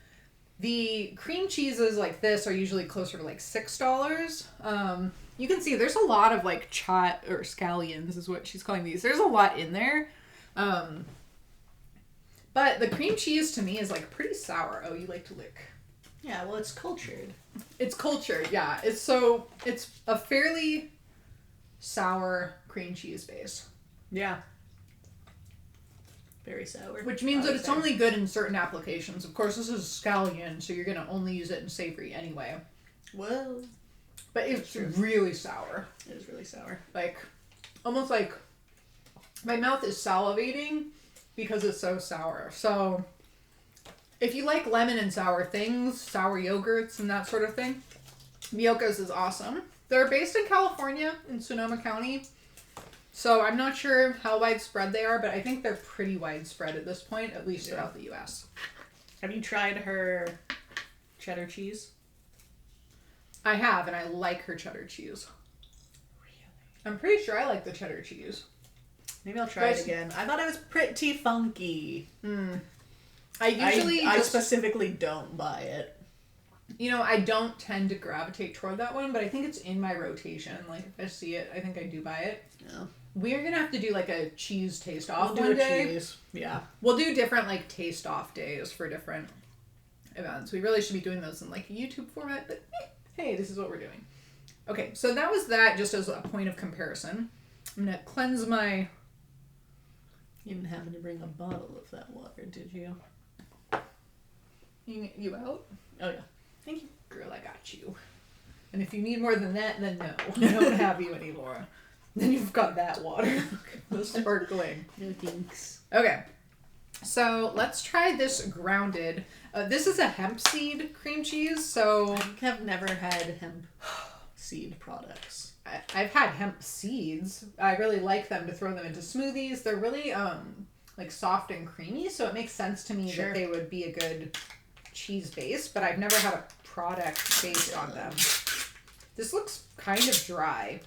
The cream cheeses like this are usually closer to like $6. You can see there's a lot of like or scallions is what she's calling these. There's a lot in there. But the cream cheese to me is like pretty sour. Oh, you like to lick. Yeah, well, it's cultured. It's cultured, yeah. It's a fairly sour cream cheese base. Yeah. Very sour. Which means that it's only good in certain applications. Of course, this is scallion, so you're going to only use it in savory anyway. Well, but it's really sour. It is really sour. Like, almost like my mouth is salivating because it's so sour. So, if you like lemon and sour things, sour yogurts and that sort of thing, Miyoko's is awesome. They're based in California, in Sonoma County. So I'm not sure how widespread they are, but I think they're pretty widespread at this point, at least throughout the U.S. Have you tried her cheddar cheese? I have, and I like her cheddar cheese. Really? I'm pretty sure I like the cheddar cheese. Maybe I'll try it again. I thought it was pretty funky. I specifically don't buy it. You know, I don't tend to gravitate toward that one, but I think it's in my rotation. Like, if I see it, I think I do buy it. Yeah. We're going to have to do, like, a cheese taste-off one day. Cheese. Yeah. We'll do different, like, taste-off days for different events. We really should be doing those in, like, a YouTube format, but hey, this is what we're doing. Okay, so that was that just as a point of comparison. I'm going to cleanse my... You didn't happen to bring a bottle of that water, did you? You out? Oh, yeah. Thank you. Girl, I got you. And if you need more than that, then no. I don't have you anymore. Then you've got that water. The sparkling. No thanks. Okay. So let's try this grounded. This is a hemp seed cream cheese, so... I have never had hemp seed products. I've had hemp seeds. I really like them to throw them into smoothies. They're really like soft and creamy, so it makes sense to me that they would be a good cheese base, but I've never had a product based on them. This looks kind of dry.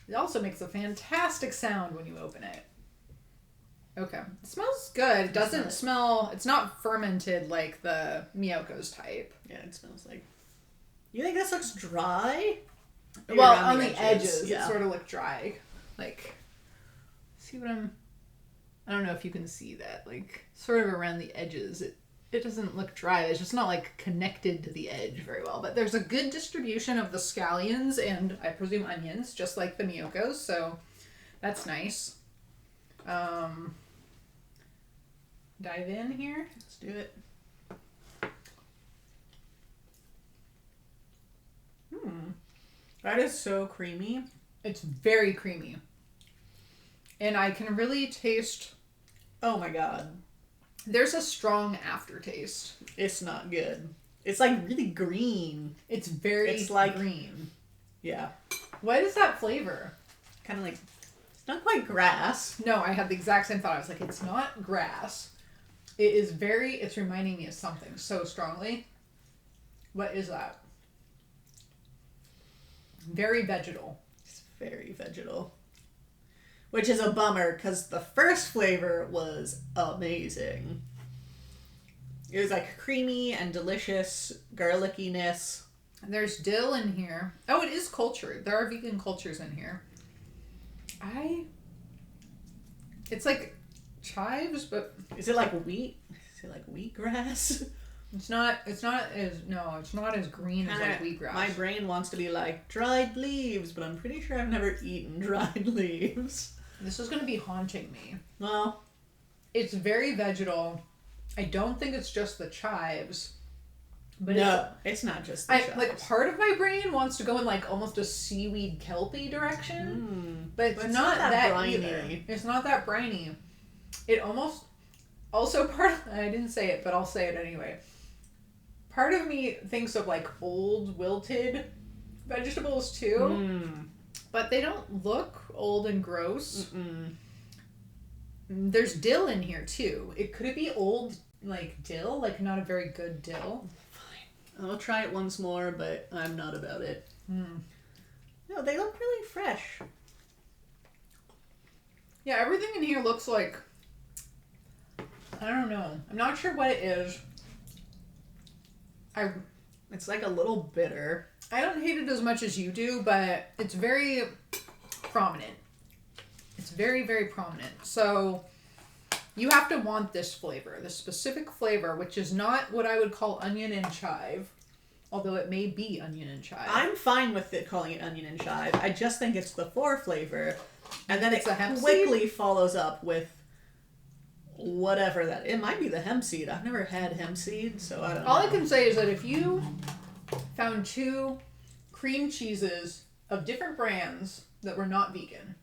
It also makes a fantastic sound when you open it. Okay. It smells good. It doesn't smell... It's not fermented like the Miyoko's type. Yeah, it smells like... You think this looks dry? Well, on the edges it sort of look dry. Like, see what I'm... I don't know if you can see that. Like, sort of around the edges, it doesn't look dry. It's just not, like, connected to the edge very well. But there's a good distribution of the scallions and, I presume, onions, just like the Miyoko's. So, that's nice. Dive in here. Let's do it. That is so creamy. It's very creamy. And I can really taste... Oh my god. There's a strong aftertaste. It's not good. It's like really green. It's very like green. Yeah. What is that flavor? Kind of like... It's not quite grass. No, I had the exact same thought. I was like, it's not grass. It is very... It's reminding me of something so strongly. What is that? Very vegetal. It's very vegetal. Which is a bummer, because the first flavor was amazing. It was like creamy and delicious, garlickiness. There's dill in here. Oh, it is cultured. There are vegan cultures in here. It's like chives, but... Is it like wheat? Is it like wheatgrass? It's not as green as like wheatgrass. My brain wants to be like dried leaves, but I'm pretty sure I've never eaten dried leaves. This is going to be haunting me. Well, it's very vegetal. I don't think it's just the chives. But no, it's not just the chives. Like, part of my brain wants to go in, like, almost a seaweed kelpy direction. But it's not that briny. Either. It's not that briny. It almost... Also, I didn't say it, but I'll say it anyway. Part of me thinks of, like, old, wilted vegetables, too. But they don't look old and gross. There's dill in here, too. Could it be old, like, dill? Like, not a very good dill? Fine. I'll try it once more, but I'm not about it. No, they look really fresh. Yeah, everything in here looks like... I don't know. I'm not sure what it is. It's like a little bitter. I don't hate it as much as you do, but it's very prominent. It's very, very prominent. So you have to want this flavor, this specific flavor, which is not what I would call onion and chive, although it may be onion and chive. I'm fine with it calling it onion and chive. I just think it's the 4 flavor, and then it hemp quickly follows up with whatever that... It might be the hemp seed. I've never had hemp seed, so I don't know. All I can say is that if you found 2 cream cheeses of different brands that were not vegan,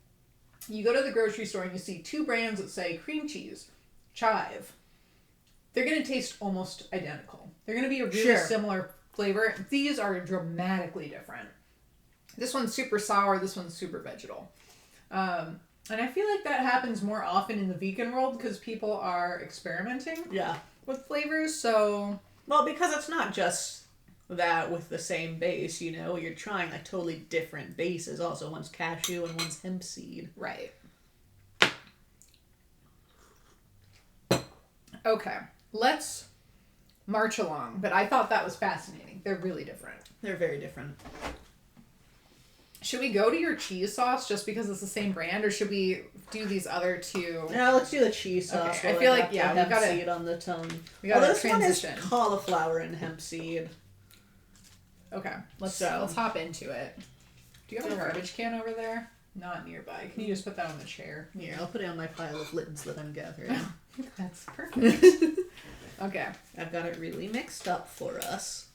you go to the grocery store and you see 2 brands that say cream cheese, chive, they're going to taste almost identical. They're going to be a really similar flavor. These are dramatically different. This one's super sour, this one's super vegetal. And I feel like that happens more often in the vegan world because people are experimenting with flavors, so... Well, because it's not just that with the same base, you know? You're trying like totally different bases also. One's cashew and one's hemp seed. Right. Okay, let's march along. But I thought that was fascinating. They're really different. They're very different. Should we go to your cheese sauce just because it's the same brand, or should we do these other 2? Yeah, let's do the cheese sauce. Okay. I feel like, we got seed on the tongue. We got this transition. One is cauliflower and hemp seed. Okay, let's hop into it. Do you have a garbage can over there? Not nearby. Can you just put that on the chair? Here, I'll put it on my pile of lids that I'm gathering. That's perfect. Okay. I've got it really mixed up for us.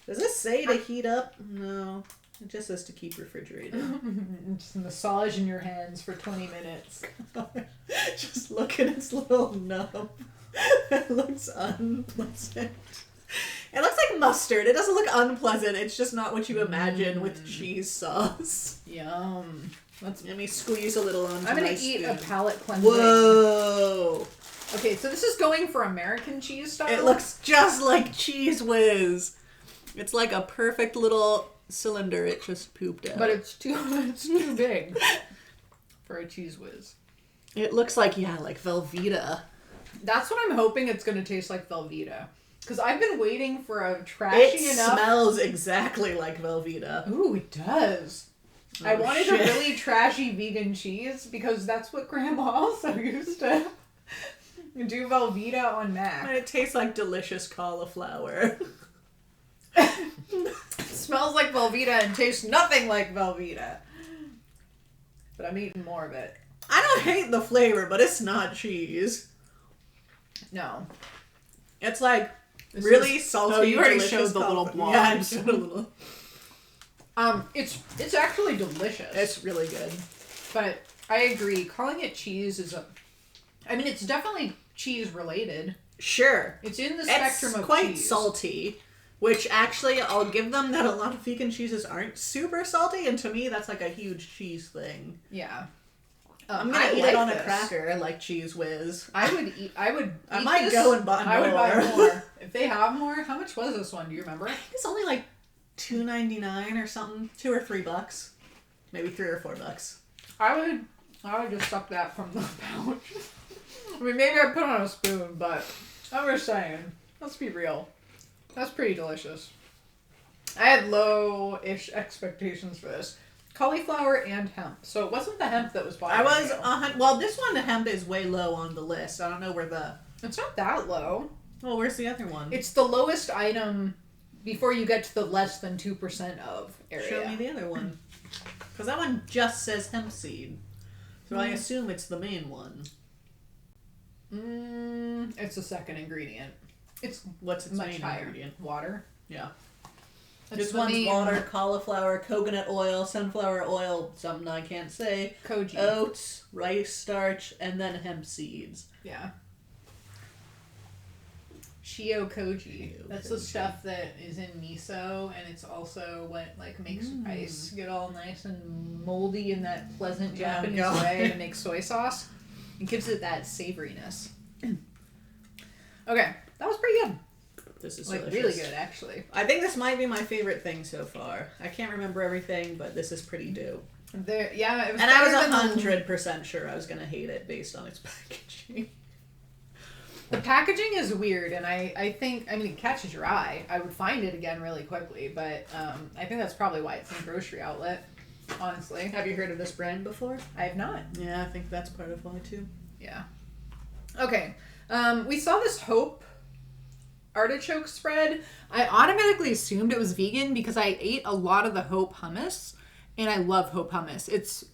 Does this say to heat up? No. It just says to keep refrigerated. Just massage in your hands for 20 minutes. Just look at its little nub. It looks unpleasant. It looks like mustard. It doesn't look unpleasant. It's just not what you imagine with cheese sauce. Yum. Let me squeeze a little onto my I'm going to eat a palate cleansing. Whoa. Okay, so this is going for American cheese style. It looks just like Cheese Whiz. It's like a perfect little cylinder it just pooped out. But it's too big for a Cheese Whiz. It looks like, like Velveeta. That's what I'm hoping it's going to taste like Velveeta. Because I've been waiting for a trashy enough... It smells exactly like Velveeta. Ooh, it does. I wanted a really trashy vegan cheese because that's what Grandma also used to do Velveeta on Mac. And it tastes like delicious cauliflower. It smells like Velveeta and tastes nothing like Velveeta. But I'm eating more of it. I don't hate the flavor, but it's not cheese. No. It's like really salty. Oh, you already showed the little blob. Yeah, I showed a little. It's actually delicious. It's really good. But I agree. Calling it cheese is it's definitely cheese related. Sure. It's in the spectrum of cheese. It's quite salty. Which actually, I'll give them that a lot of vegan cheeses aren't super salty, and to me, that's like a huge cheese thing. Yeah. I'm gonna eat it on a cracker like Cheese Whiz. I might go and buy more. I would buy more. If they have more, how much was this one? Do you remember? I think it's only like $2.99 or something. $2 or $3. Maybe $3 or $4. I would just suck that from the pouch. I mean, maybe I'd put it on a spoon, but I'm just saying. Let's be real. That's pretty delicious. I had low-ish expectations for this. Cauliflower and hemp. So it wasn't the hemp that was bothering you. Well, this one, the hemp is way low on the list. I don't know where the... It's not that low. Well, where's the other one? It's the lowest item before you get to the less than 2% of area. Show me the other one. Because that one just says hemp seed. So I assume it's the main one. It's the second ingredient. What's its much main higher. ingredient? Water. Yeah. It's This one's water, cauliflower, coconut oil, sunflower oil, something I can't say, koji, oats, rice starch, and then hemp seeds. Yeah. Shio koji. That's the stuff that is in miso, and it's also what like makes ice get all nice and moldy in that pleasant Japanese way to make soy sauce. It gives it that savoriness. Okay, that was pretty good. This is like delicious. really good, actually. I think this might be my favorite thing so far. I can't remember everything, but this is pretty dope. Yeah, it was. And I was 100% sure I was gonna hate it based on its packaging. The packaging is weird, and I think, it catches your eye. I would find it again really quickly, but I think that's probably why it's in a grocery outlet, honestly. Have you heard of this brand before? I have not. Yeah, I think that's part of why, too. Yeah. Okay. We saw this Hope artichoke spread. I automatically assumed it was vegan because I ate a lot of the Hope hummus, and I love Hope hummus. It's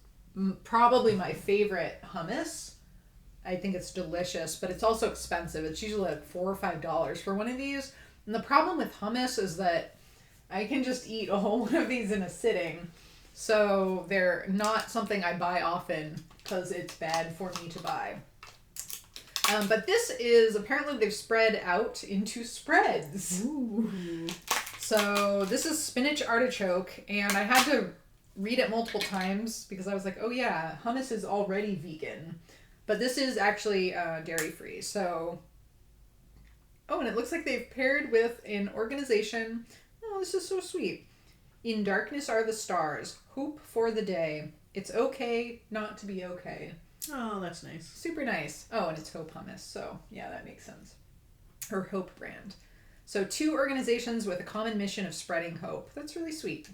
probably my favorite hummus. I think it's delicious, but it's also expensive. It's usually like $4 or $5 for one of these. And the problem with hummus is that I can just eat a whole one of these in a sitting. So they're not something I buy often because it's bad for me to buy. But this is, apparently they've spread out into spreads. Ooh. So this is spinach artichoke, and I had to read it multiple times because I was like, oh yeah, hummus is already vegan. But this is actually dairy-free, so... Oh, and it looks like they've paired with an organization. Oh, this is so sweet. In darkness are the stars. Hope for the day. It's okay not to be okay. Oh, that's nice. Super nice. Oh, and it's Hope Hummus, so yeah, that makes sense. Or Hope brand. So 2 organizations with a common mission of spreading hope. That's really sweet.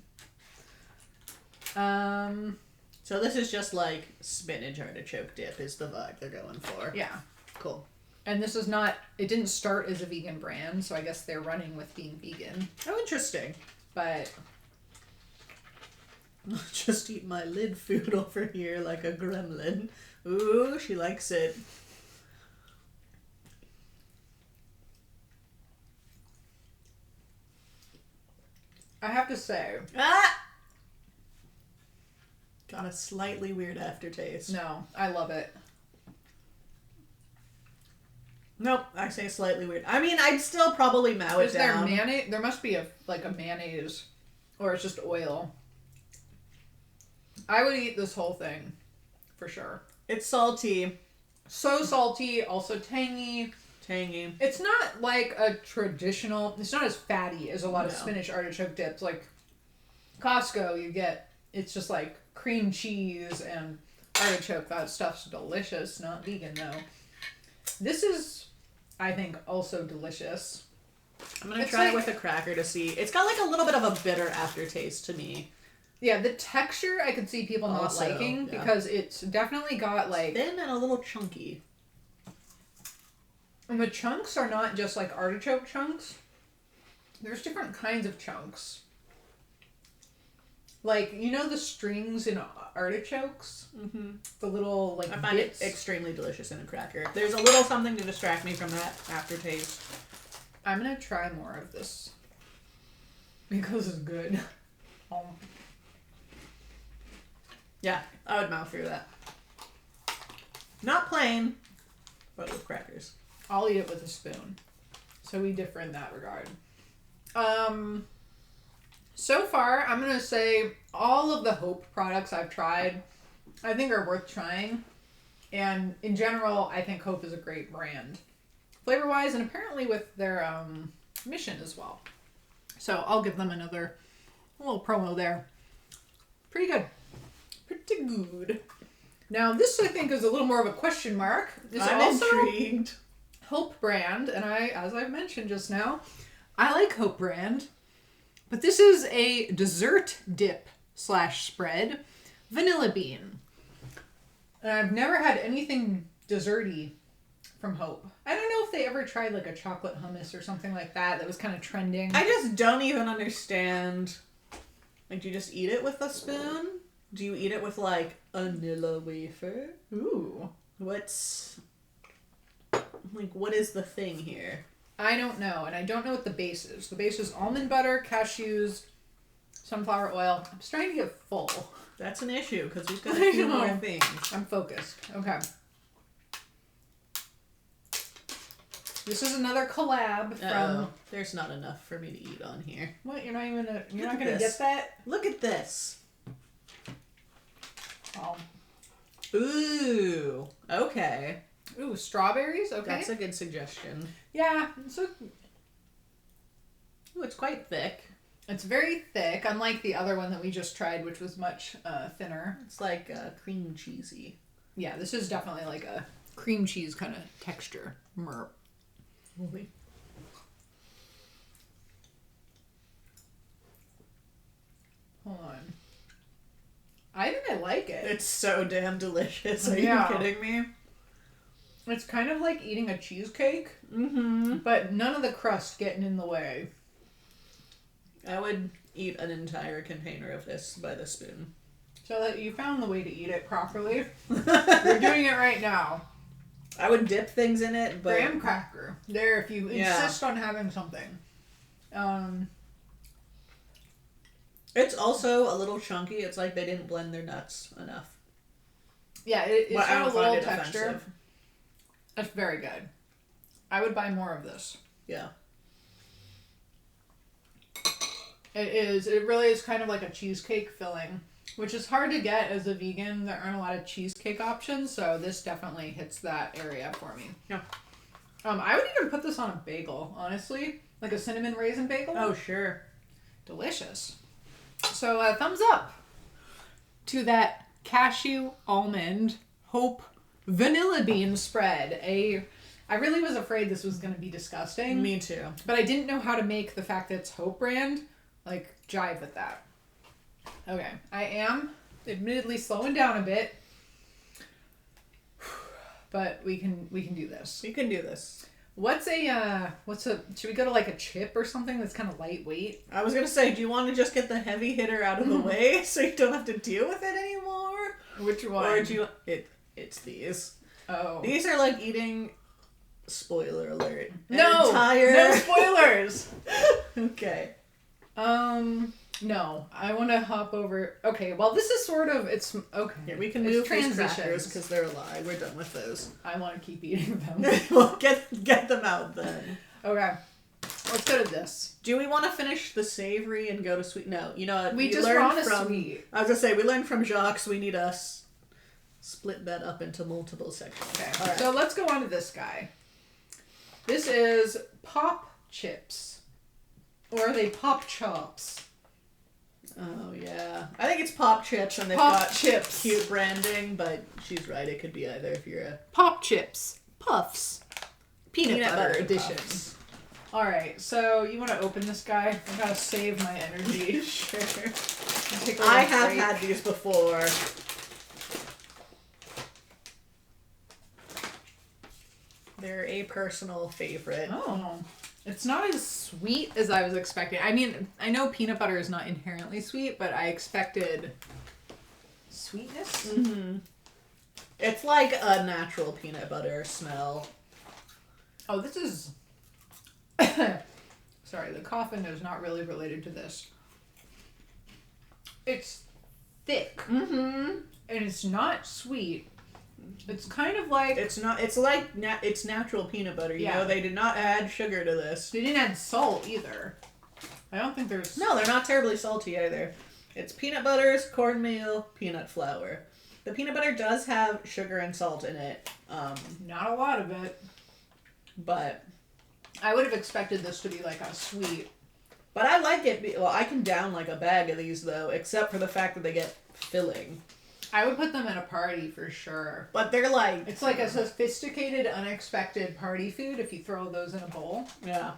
So this is just like spinach artichoke dip is the vibe they're going for. Yeah. Cool. And this is not, it didn't start as a vegan brand, so I guess they're running with being vegan. Oh, interesting. But I'll just eat my lid food over here like a gremlin. Ooh, she likes it. I have to say, got a slightly weird aftertaste. no, I love it. Nope, I say slightly weird. I mean, I'd still probably mow it Is there down. mayonnaise? There must be a mayonnaise, or it's just oil. I would eat this whole thing, for sure. It's salty. So salty, also tangy. Tangy. It's not like a traditional, it's not as fatty as a lot of No. spinach artichoke dips. Like Costco, you get, it's just like cream cheese and artichoke. That stuff's delicious. Not vegan though. This is, I think, also delicious. I'm gonna It's try like- it with a cracker to see. It's got like a little bit of a bitter aftertaste to me. Yeah, the texture I could see people not Also, liking yeah. because it's definitely got like, Thin and a little chunky. and the chunks are not just like artichoke chunks. There's different kinds of chunks. Like, you know the strings in artichokes? Mm-hmm. The little like I find bits? it extremely delicious in a cracker. There's a little something to distract me from that aftertaste. I'm gonna try more of this because it's good. Yeah, I would mouth through that. Not plain, but with crackers. I'll eat it with a spoon. So we differ in that regard. So far, I'm gonna say all of the Hope products I've tried, I think are worth trying. And in general, I think Hope is a great brand. Flavor-wise, and apparently with their mission as well. So I'll give them another little promo there. Pretty good. Pretty good. Now, this I think is a little more of a question mark. It's I'm also intrigued. Hope brand, and as I've mentioned just now, I like Hope brand. But this is a dessert dip / spread, vanilla bean. And I've never had anything desserty from Hope. I don't know if they ever tried like a chocolate hummus or something like that was kind of trending. I just don't even understand. Like, do you just eat it with a spoon? Do you eat it with like a vanilla wafer? Ooh. What is the thing here? I don't know, and I don't know what the base is. The base is almond butter, cashews, sunflower oil. I'm starting to get full. That's an issue, because we've got a few more things. I'm focused. Okay. This is another collab from... There's not enough for me to eat on here. What? You're not gonna get that? Look at this. Oh. Ooh. Okay. Ooh, strawberries? Okay. That's a good suggestion. Yeah. Ooh, it's quite thick. It's very thick, unlike the other one that we just tried, which was much thinner. It's like cream cheesy. Yeah, this is definitely like a cream cheese kind of texture. Merp. Movie. Hold on. I think I like it. It's so damn delicious. Are you kidding me? It's kind of like eating a cheesecake, Mm-hmm. but none of the crust getting in the way. I would eat an entire container of this by the spoon. So that you found the way to eat it properly. You're doing it right now. I would dip things in it, but... Graham cracker. There, if you insist on having something. It's also a little chunky. It's like they didn't blend their nuts enough. Yeah, it's But I got a don't little find it texture. offensive. That's very good. I would buy more of this. Yeah. It really is kind of like a cheesecake filling, which is hard to get as a vegan. There aren't a lot of cheesecake options, so this definitely hits that area for me. Yeah. I would even put this on a bagel, honestly. Like a cinnamon raisin bagel. Oh, sure. Delicious. So, thumbs up to that cashew, almond, hope, vanilla bean spread. I really was afraid this was going to be disgusting. Me too. But I didn't know how to make the fact that it's Hope brand, like, jive with that. Okay. I am admittedly slowing down a bit. But we can do this. We can do this. Should we go to like a chip or something that's kind of lightweight? I was going to say, do you want to just get the heavy hitter out of the way so you don't have to deal with it anymore? Which one? Or do you... It's these. Oh. These are like eating... Spoiler alert. No spoilers. Okay. No. I want to hop over. Okay, well, this is sort of... It's... Okay. Yeah, we can move these crackers because they're a lie. We're done with those. I want to keep eating them. Well, get them out then. Okay. Let's go to this. Do we want to finish the savory and go to sweet? No. You know what? We just learned from sweet. I was going to say, we learned from Jacques. We need to split that up into multiple sections. Okay. All right. So let's go on to this guy. This is Pop Chips. Or are they Pop Chops? Oh, yeah. I think it's Pop Chips, and they've Pop got Chips. cute branding, but she's right. It could be either if you're a... Pop Chips. Puffs. Peanut butter edition. Puffs. Alright, so you want to open this guy? I gotta save my energy. Sure. I have had these before. They're a personal favorite. Oh. It's not as sweet as I was expecting. I mean, I know peanut butter is not inherently sweet, but I expected sweetness. Mm-hmm. It's like a natural peanut butter smell. Oh, this is... Sorry, the coffin is not really related to this. It's thick. Mm-hmm. And it's not sweet. It's kind of like... It's natural peanut butter, you know? They did not add sugar to this. They didn't add salt either. I don't think there's... No, they're not terribly salty either. It's peanut butters, cornmeal, peanut flour. The peanut butter does have sugar and salt in it. Not a lot of it. But... I would have expected this to be like a sweet. But I like it. Well, I can down like a bag of these, though, except for the fact that they get filling. I would put them at a party for sure. But they're like... It's like a sophisticated, unexpected party food if you throw those in a bowl. Yeah.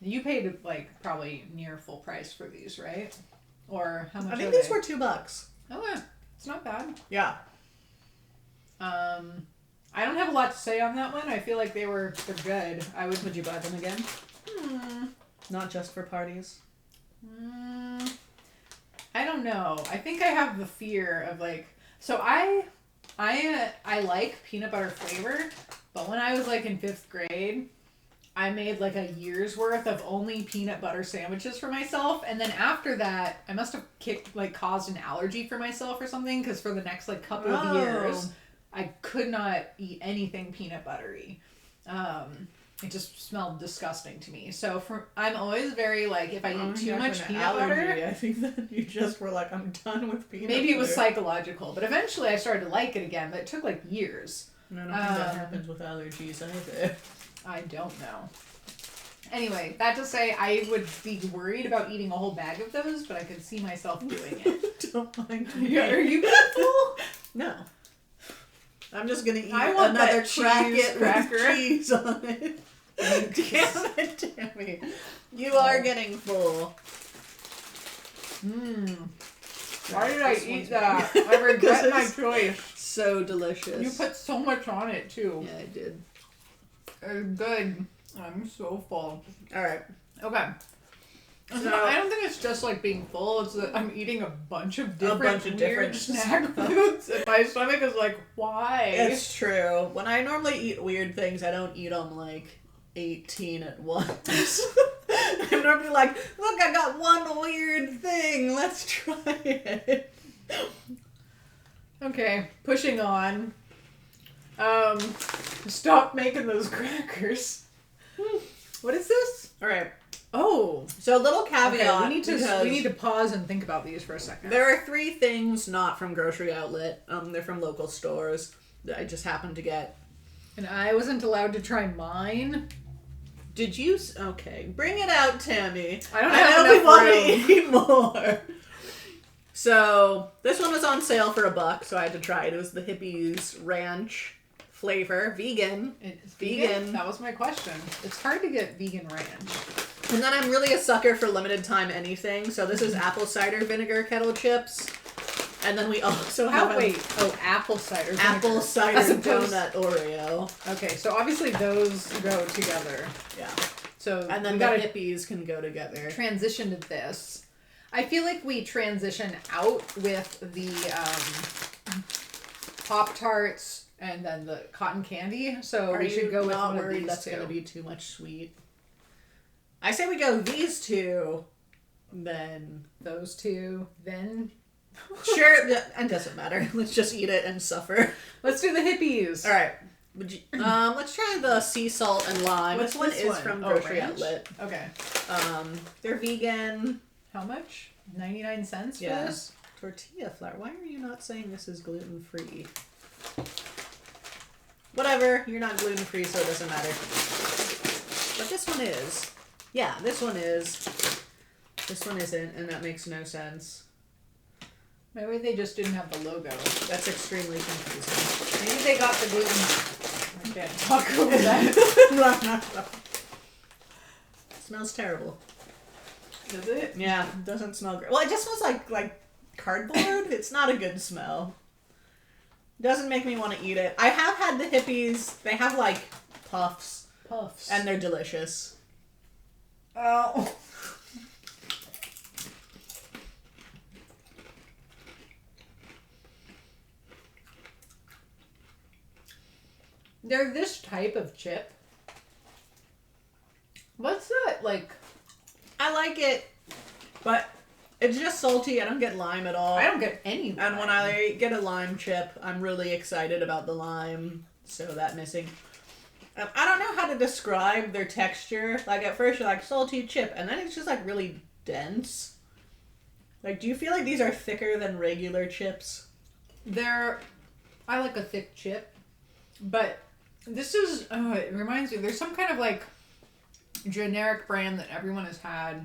You paid, like, probably near full price for these, right? Or how much I think these were $2. Oh, yeah. It's not bad. Yeah. I don't have a lot to say on that one. I feel like they're good. Would you buy them again? Not just for parties? I don't know. I think I have the fear of like, so I like peanut butter flavor, but when I was like in 5th grade, I made like a year's worth of only peanut butter sandwiches for myself, and then after that, I must have caused an allergy for myself or something, because for the next like couple of years, I could not eat anything peanut buttery. It just smelled disgusting to me. So I'm always very like, if I eat too much peanut butter, I think that you just were like, I'm done with peanut butter. Maybe it was psychological, but eventually I started to like it again. But it took like years. I don't think that happens with allergies either. I don't know. Anyway, that to say, I would be worried about eating a whole bag of those, but I could see myself doing it. Don't mind me. Are you full? No. I'm just gonna eat another cracker with cheese on it. Damn it, Tammy. You are getting full. Why did I eat that? I regret my choice. So delicious. You put so much on it, too. Yeah, I did. Good. I'm so full. Alright. Okay. So, I don't think it's just like being full. It's that I'm eating a bunch of different snack foods, and my stomach is like, why? It's true. When I normally eat weird things, I don't eat them like 18 at once. I'm normally like, look, I got one weird thing. Let's try it. Okay, pushing on. Stop making those crackers. What is this? All right. Oh, so a little caveat. Okay, we need to pause and think about these for a second. There are 3 things not from grocery outlet. They're from local stores that I just happened to get. And I wasn't allowed to try mine. Did you? Okay, bring it out, Tammy. I don't have enough want room. to eat more. So this one was on sale for $1, so I had to try it. It was the Hippies Ranch flavor, vegan. It's vegan. That was my question. It's hard to get vegan ranch. And then I'm really a sucker for limited time anything. So this is apple cider vinegar kettle chips. And then we also have apple cider vinegar. Apple cider donut Oreo. Okay, so obviously those go together. Yeah. So and then the Hippies can go together. Transition to this. I feel like we transition out with the Pop-Tarts and then the cotton candy. So we should go with one of these that's going to be too much sweet? I say we go these 2, then those 2, then sure, it doesn't matter. Let's just eat it and suffer. Let's do the Hippies. All right. Let's try the sea salt and lime. What's this one is from Grocery Outlet. Okay. They're vegan. How much? 99 cents for this? Tortilla flour. Why are you not saying this is gluten-free? Whatever. You're not gluten-free, so it doesn't matter. But this one is. Yeah, this one is. This one isn't, and that makes no sense. Maybe they just didn't have the logo. That's extremely confusing. Maybe they got the gluten. I can't talk over that. It smells terrible. Does it? Yeah, it doesn't smell great. Well, it just smells like cardboard. It's not a good smell. Doesn't make me want to eat it. I have had the Hippies. They have like puffs. And they're delicious. Oh. They're this type of chip. What's that like? I like it, but it's just salty. I don't get lime at all. I don't get any lime. And when I get a lime chip, I'm really excited about the lime. So that missing. I don't know how to describe their texture. Like at first you're like salty chip, and then it's just like really dense. Like, do you feel like these are thicker than regular chips? I like a thick chip, but this is, it reminds me, there's some kind of like generic brand that everyone has had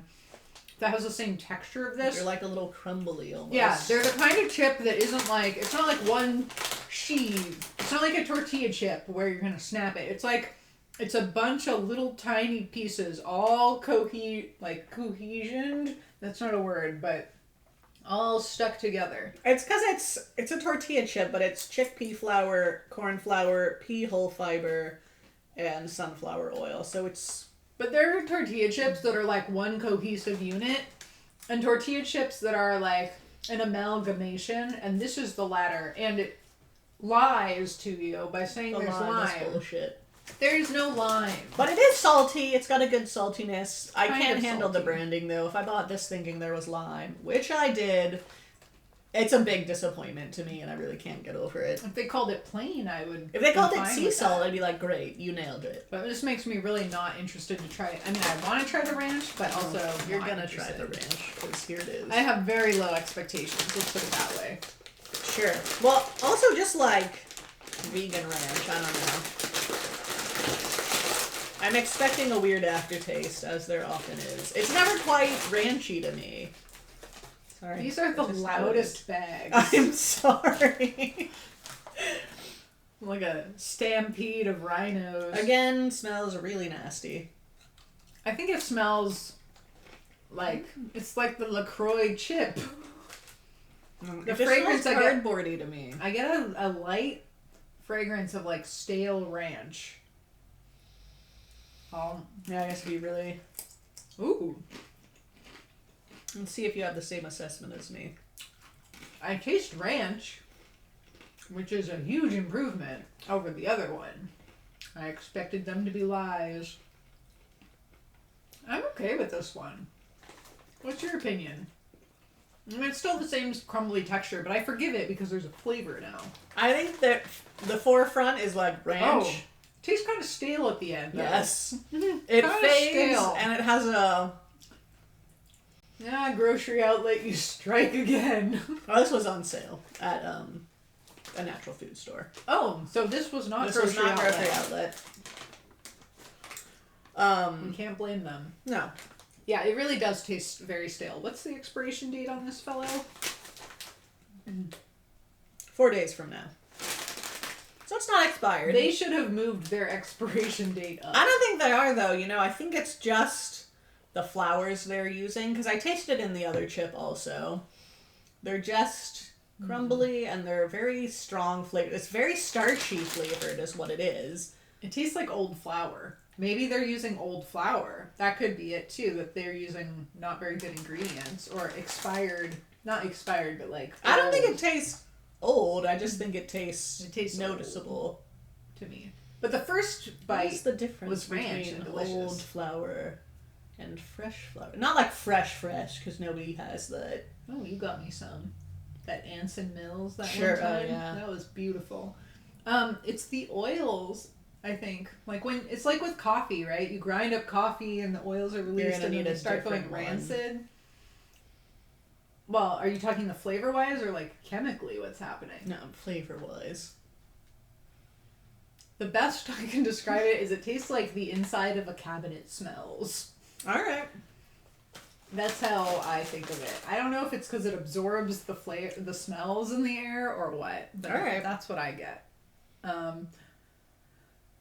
that has the same texture of this. They're like a little crumbly almost. Yeah, they're the kind of chip that isn't like, it's not like one sheave. It's not like a tortilla chip where you're gonna snap it. It's like, it's a bunch of little tiny pieces, all cohesioned. That's not a word, but all stuck together. It's because it's a tortilla chip, but it's chickpea flour, corn flour, pea whole fiber, and sunflower oil. So it's... But there are tortilla chips that are like one cohesive unit, and tortilla chips that are like an amalgamation, and this is the latter, and it lies to you by saying there's lime. Is bullshit. There's no lime. But it is salty. It's got a good saltiness. I Kind can't of handle the salty. branding, though. If I bought this thinking there was lime, which I did, it's a big disappointment to me, and I really can't get over it. If they called it plain, I would. If they called be it fine sea with salt, that. I'd be like, great, you nailed it. But this makes me really not interested to try it. I mean, I want to try the ranch, but also You're not gonna try interested. the ranch, because here it is. I have very low expectations. Let's put it that way. Sure. Well, also just like vegan ranch, I don't know. I'm expecting a weird aftertaste, as there often is. It's never quite ranchy to me. Sorry. These are the I just loudest bags. I'm sorry. Like a stampede of rhinos. Again, smells really nasty. I think it smells like it's like the LaCroix chip. The fragrance I get- cardboardy to me. I get a light fragrance of like stale ranch. Yeah, I guess it'd be really... Ooh. Let's see if you have the same assessment as me. I taste ranch, which is a huge improvement over the other one. I expected them to be lies. I'm okay with this one. What's your opinion? I mean, it's still the same crumbly texture, but I forgive it because there's a flavor now. I think that the forefront is like ranch. Oh, tastes kind of stale at the end. Though. Yes. It Kinda fades stale. and it has a... Yeah, grocery outlet, you strike again. Oh, this was on sale at a natural food store. Oh, so this was not This grocery was not outlet. grocery outlet. We can't blame them. No. Yeah, it really does taste very stale. What's the expiration date on this fellow? 4 days from now. So it's not expired. They should have moved their expiration date up. I don't think they are, though. You know, I think it's just the flours they're using. Because I tasted in the other chip also. They're just crumbly and they're very strong flavor. It's very starchy flavored is what it is. It tastes like old flour. Maybe they're using old flour. That could be it, too, that they're using not very good ingredients. Or expired. Not expired, but like... I don't think old it tastes old. I just think it tastes old noticeable. to me. But the first What's bite... the difference was ranch between and delicious. old flour and fresh flour? Not like fresh, because nobody has that. Oh, you got me some. That Anson Mills that Sure, one time. yeah. That was beautiful. It's the oils, I think. Like when it's like with coffee, right? You grind up coffee and the oils are released gonna and then need they a start going different one. rancid. Well, are you talking the flavor wise or like chemically what's happening? No, flavor wise. The best I can describe it is it tastes like the inside of a cabinet smells. Alright. That's how I think of it. I don't know if it's because it absorbs the the smells in the air or what, but Alright. that's what I get.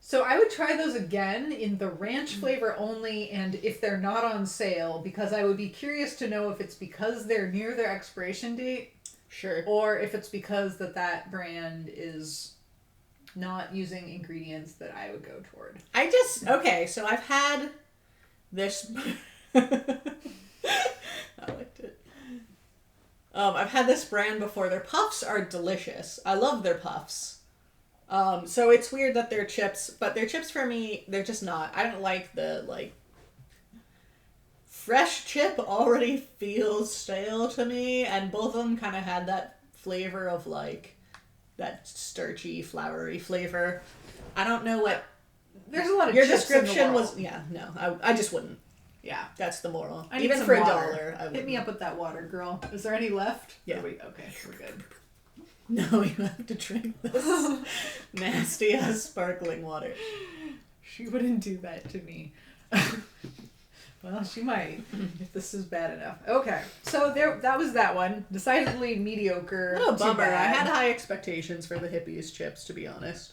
So I would try those again in the ranch flavor only, and if they're not on sale, because I would be curious to know if it's because they're near their expiration date, Sure. or if it's because that brand is not using ingredients that I would go toward. Okay, so I've had this. I liked it. I've had this brand before. Their puffs are delicious. I love their puffs. So it's weird that they're chips, but their chips for me, they're just not. I don't like the, like, fresh chip already feels stale to me, and both of them kind of had that flavor of, like, that starchy, floury flavor. I don't know what... There's a lot of Your chips in the description world. was... Yeah, no, I just wouldn't. Yeah. That's the moral. I need Even some for water. $1, I would. Hit me up with that water, girl. Is there any left? Yeah. Okay, we're good. No, you have to drink this nasty ass sparkling water. She wouldn't do that to me. Well, she might, if this is bad enough. Okay, so that was that one. Decidedly mediocre. What a too bummer. I bad. had high expectations for the hippies chips, to be honest.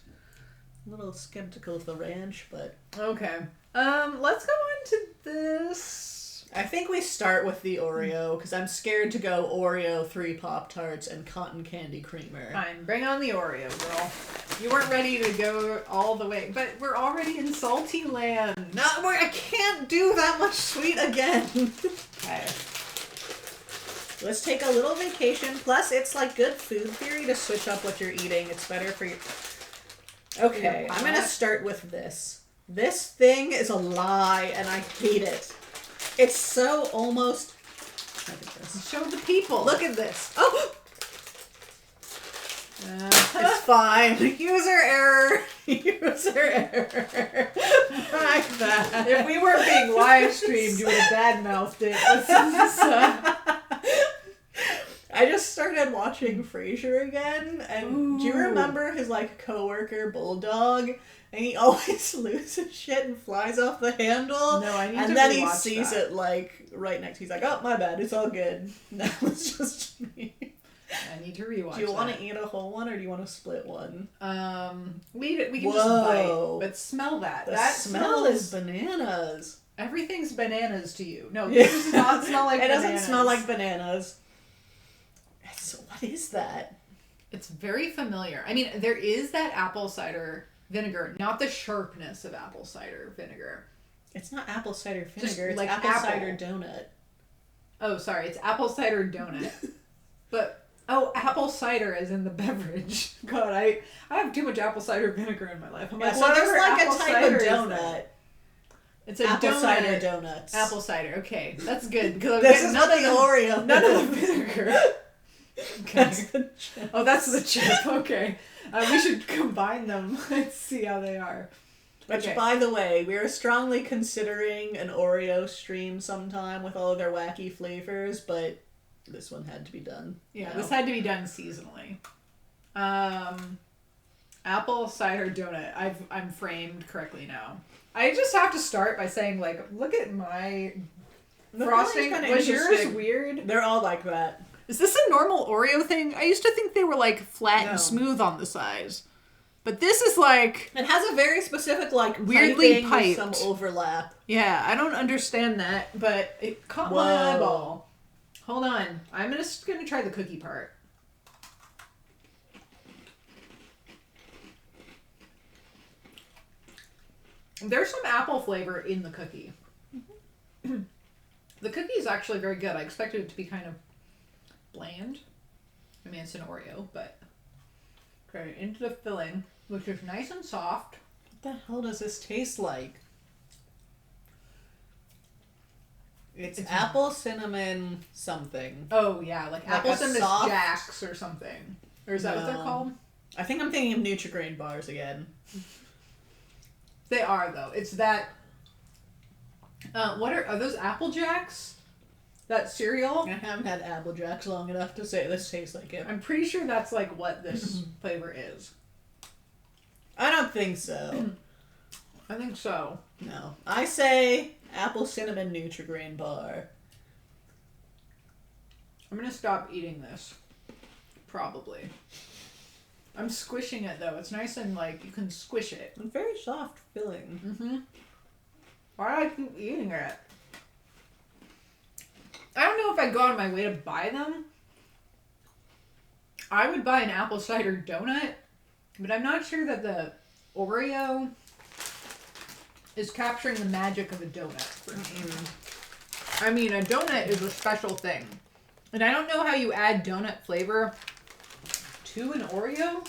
A little skeptical of the ranch, but... Okay. Let's go on to this. I think we start with the Oreo, because I'm scared to go Oreo, 3 Pop-Tarts, and cotton candy creamer. Fine, bring on the Oreo, girl. You weren't ready to go all the way, but we're already in salty land. I can't do that much sweet again. Okay. Let's take a little vacation. Plus, it's like good food theory to switch up what you're eating. It's better for you. Okay, I'm gonna start with this. This thing is a lie, and I hate it. It's so almost... Look at this. Show the people. Look at this. Oh! It's fine. User error. User error. Like that. If we weren't being live streamed, you would have bad-mouthed it. I just started watching Frasier again, and do you remember his like coworker bulldog? And he always loses shit and flies off the handle. No, I need to And then he rewatch sees that. it like right next. He's like, "Oh, my bad. It's all good." That was just me. I need to rewatch. Do you want to eat a whole one or do you want to split one? We can just bite, but smell that. That smell is bananas. Everything's bananas to you. No, this does not smell like bananas. It doesn't smell like bananas. What is that? It's very familiar. I mean, there is that apple cider vinegar, not the sharpness of apple cider vinegar. It's not apple cider vinegar. Just it's like apple apple. cider donut. Oh, sorry. It's apple cider donut. But, apple cider as in the beverage. God, I have too much apple cider vinegar in my life. I'm Yeah, like, so whatever there's like apple a type cider of is donut. that? It's a apple donut. cider donuts. Apple cider. Okay, that's good. Because This is not the Oreo. None of the vinegar. Okay. That's the chip. Oh, that's the chip. Okay. We should combine them and see how they are. Which, Okay. by the way, we are strongly considering an Oreo stream sometime with all of their wacky flavors, but this one had to be done. Yeah, this had to be done seasonally. Apple cider donut. I'm framed correctly now. I just have to start by saying, like, look at my frosting. Was yours weird? They're all like that. Is this a normal Oreo thing? I used to think they were like flat No. and smooth on the sides. But this is like... It has a very specific, like, weirdly piping with piped. some overlap. Yeah, I don't understand that, but it caught my eyeball. Hold on. I'm just going to try the cookie part. There's some apple flavor in the cookie. The cookie is actually very good. I expected it to be kind of bland. I mean, it's an Oreo, but... Okay, into the filling, which is nice and soft. What the hell does this taste like? It's apple cinnamon something. Oh, yeah, like apple cinnamon soft... jacks or something. Or is that what they're called? I think I'm thinking of Nutri-Grain bars again. They are, though. It's that... what are those Apple Jacks? That cereal? I haven't had Apple Jacks long enough to say this tastes like it. I'm pretty sure that's like what this flavor is. I don't think so. I think so. No. I say apple cinnamon Nutri-Grain bar. I'm gonna stop eating this. Probably. I'm squishing it though. It's nice and like you can squish it. It's very soft filling. Mm-hmm. Why do I keep eating it? I don't know if I'd go out of my way to buy them. I would buy an apple cider donut, but I'm not sure that the Oreo is capturing the magic of a donut for me. I mean, a donut is a special thing. And I don't know how you add donut flavor to an Oreo.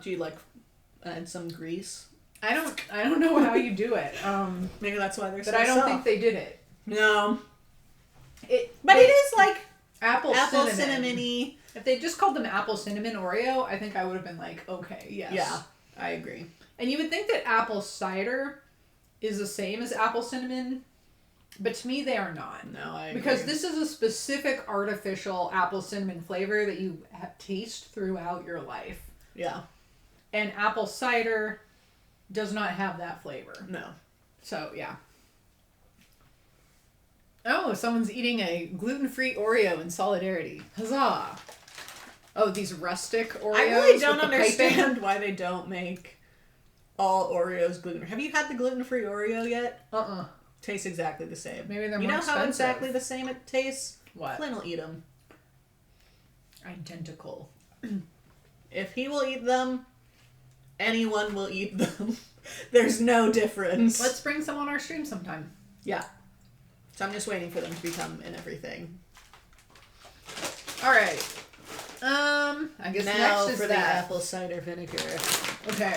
Do you like add some grease? I don't know how you do it. Maybe that's why they're so But I don't soft. think they did it. No. But it is like apple cinnamon. cinnamon-y. If they just called them apple cinnamon Oreo, I think I would have been like, okay, yes. Yeah, I agree. And you would think that apple cider is the same as apple cinnamon, but to me they are not. No, I agree. Because this is a specific artificial apple cinnamon flavor that you taste throughout your life. Yeah. And apple cider does not have that flavor. No. So, yeah. Oh, someone's eating a gluten-free Oreo in solidarity. Huzzah! Oh, these rustic Oreos. I really don't with the understand piping. why they don't make all Oreos gluten. Have you had the gluten-free Oreo yet? Uh-uh. Tastes exactly the same. Maybe they're you more know how expensive. exactly the same it tastes? What? Flynn will eat them. Identical. If he will eat them, anyone will eat them. There's no difference. Let's bring some on our stream sometime. Yeah. So I'm just waiting for them to become in everything. All right. I guess now next is for that. the apple cider vinegar. Okay.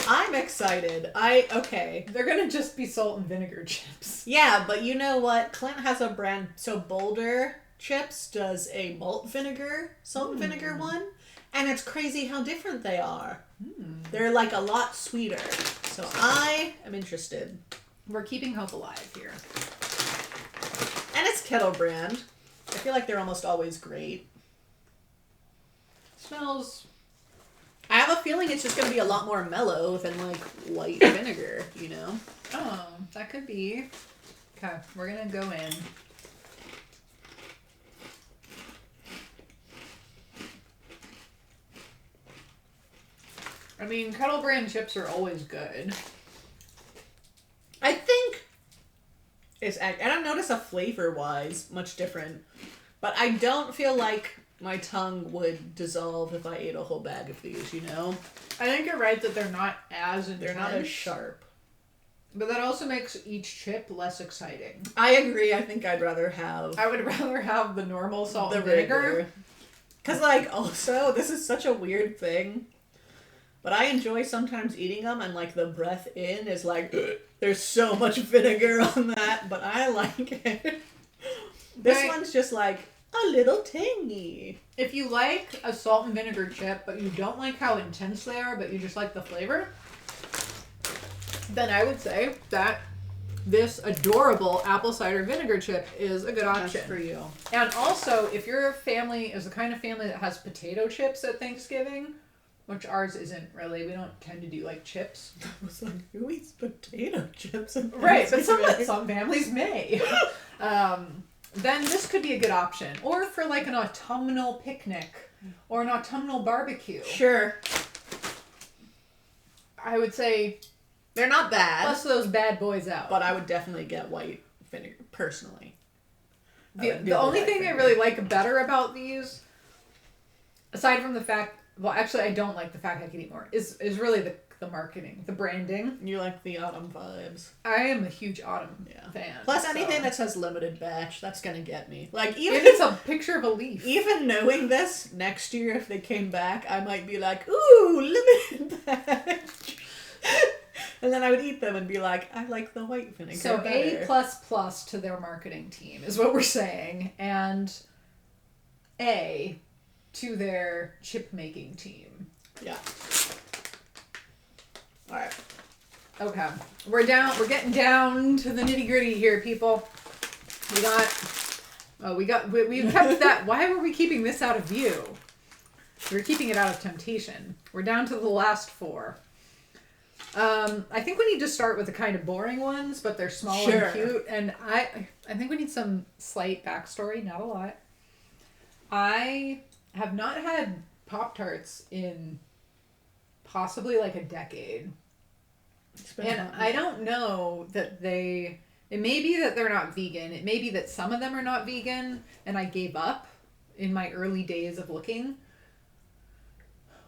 I'm excited. Okay. They're gonna just be salt and vinegar chips. Yeah, but you know what? Clint has a brand. So Boulder Chips does a malt vinegar, salt and vinegar one, and it's crazy how different they are. They're like a lot sweeter. So I am interested. We're keeping hope alive here. And it's Kettle brand. I feel like they're almost always great. Smells. I have a feeling it's just going to be a lot more mellow than like white vinegar, you know? Oh, that could be. Okay, we're gonna go in. I mean, Kettle brand chips are always good. I think it's, I don't notice a flavor-wise much different, but I don't feel like my tongue would dissolve if I ate a whole bag of these, you know? I think you're right that they're not as intense. They're not as sharp. But that also makes each chip less exciting. I agree. I think I'd rather have... I would rather have the normal salt and vinegar. Because, like, also, this is such a weird thing, but I enjoy sometimes eating them, and, like, the breath in is like, there's so much vinegar on that, but I like it. This one's just like, a little tangy. If you like a salt and vinegar chip, but you don't like how intense they are, but you just like the flavor, then I would say that this adorable apple cider vinegar chip is a good option. That's for you. And also, if your family is the kind of family that has potato chips at Thanksgiving, which ours isn't really, we don't tend to do like chips. I was like, who eats potato chips? Right, but some families may. Then this could be a good option. Or for like an autumnal picnic or an autumnal barbecue. Sure. I would say they're not bad. Plus those bad boys out. But I would definitely get white vinegar, personally. The only thing I really like better about these, aside from the fact, well, actually I don't like the fact I can eat more, is really the marketing, the branding. You like the autumn vibes. I am a huge autumn fan. Plus anything that says limited batch, that's gonna get me. Like even if it's a picture of a leaf. Even knowing this, next year if they came back, I might be like, ooh, limited batch. And then I would eat them and be like, I like the white vinegar so better. A++ to their marketing team is what we're saying, and A to their chip making team. Yeah. All right. Okay, we're getting down to the nitty gritty here, people. We kept that. Why were we keeping this out of view? We were keeping it out of temptation. We're down to the last 4. I think we need to start with the kind of boring ones, but they're small and cute. And I think we need some slight backstory, not a lot. I have not had Pop-Tarts in possibly like a decade. And I don't know that it may be that they're not vegan. It may be that some of them are not vegan and I gave up in my early days of looking.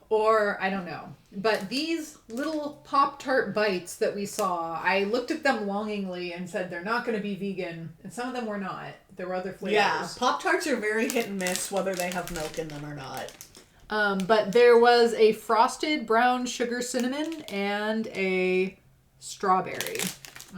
Or, I don't know. But these little Pop-Tart bites that we saw, I looked at them longingly and said they're not going to be vegan. And some of them were not. There were other flavors. Yeah, Pop-Tarts are very hit and miss whether they have milk in them or not. But there was a frosted brown sugar cinnamon and a strawberry.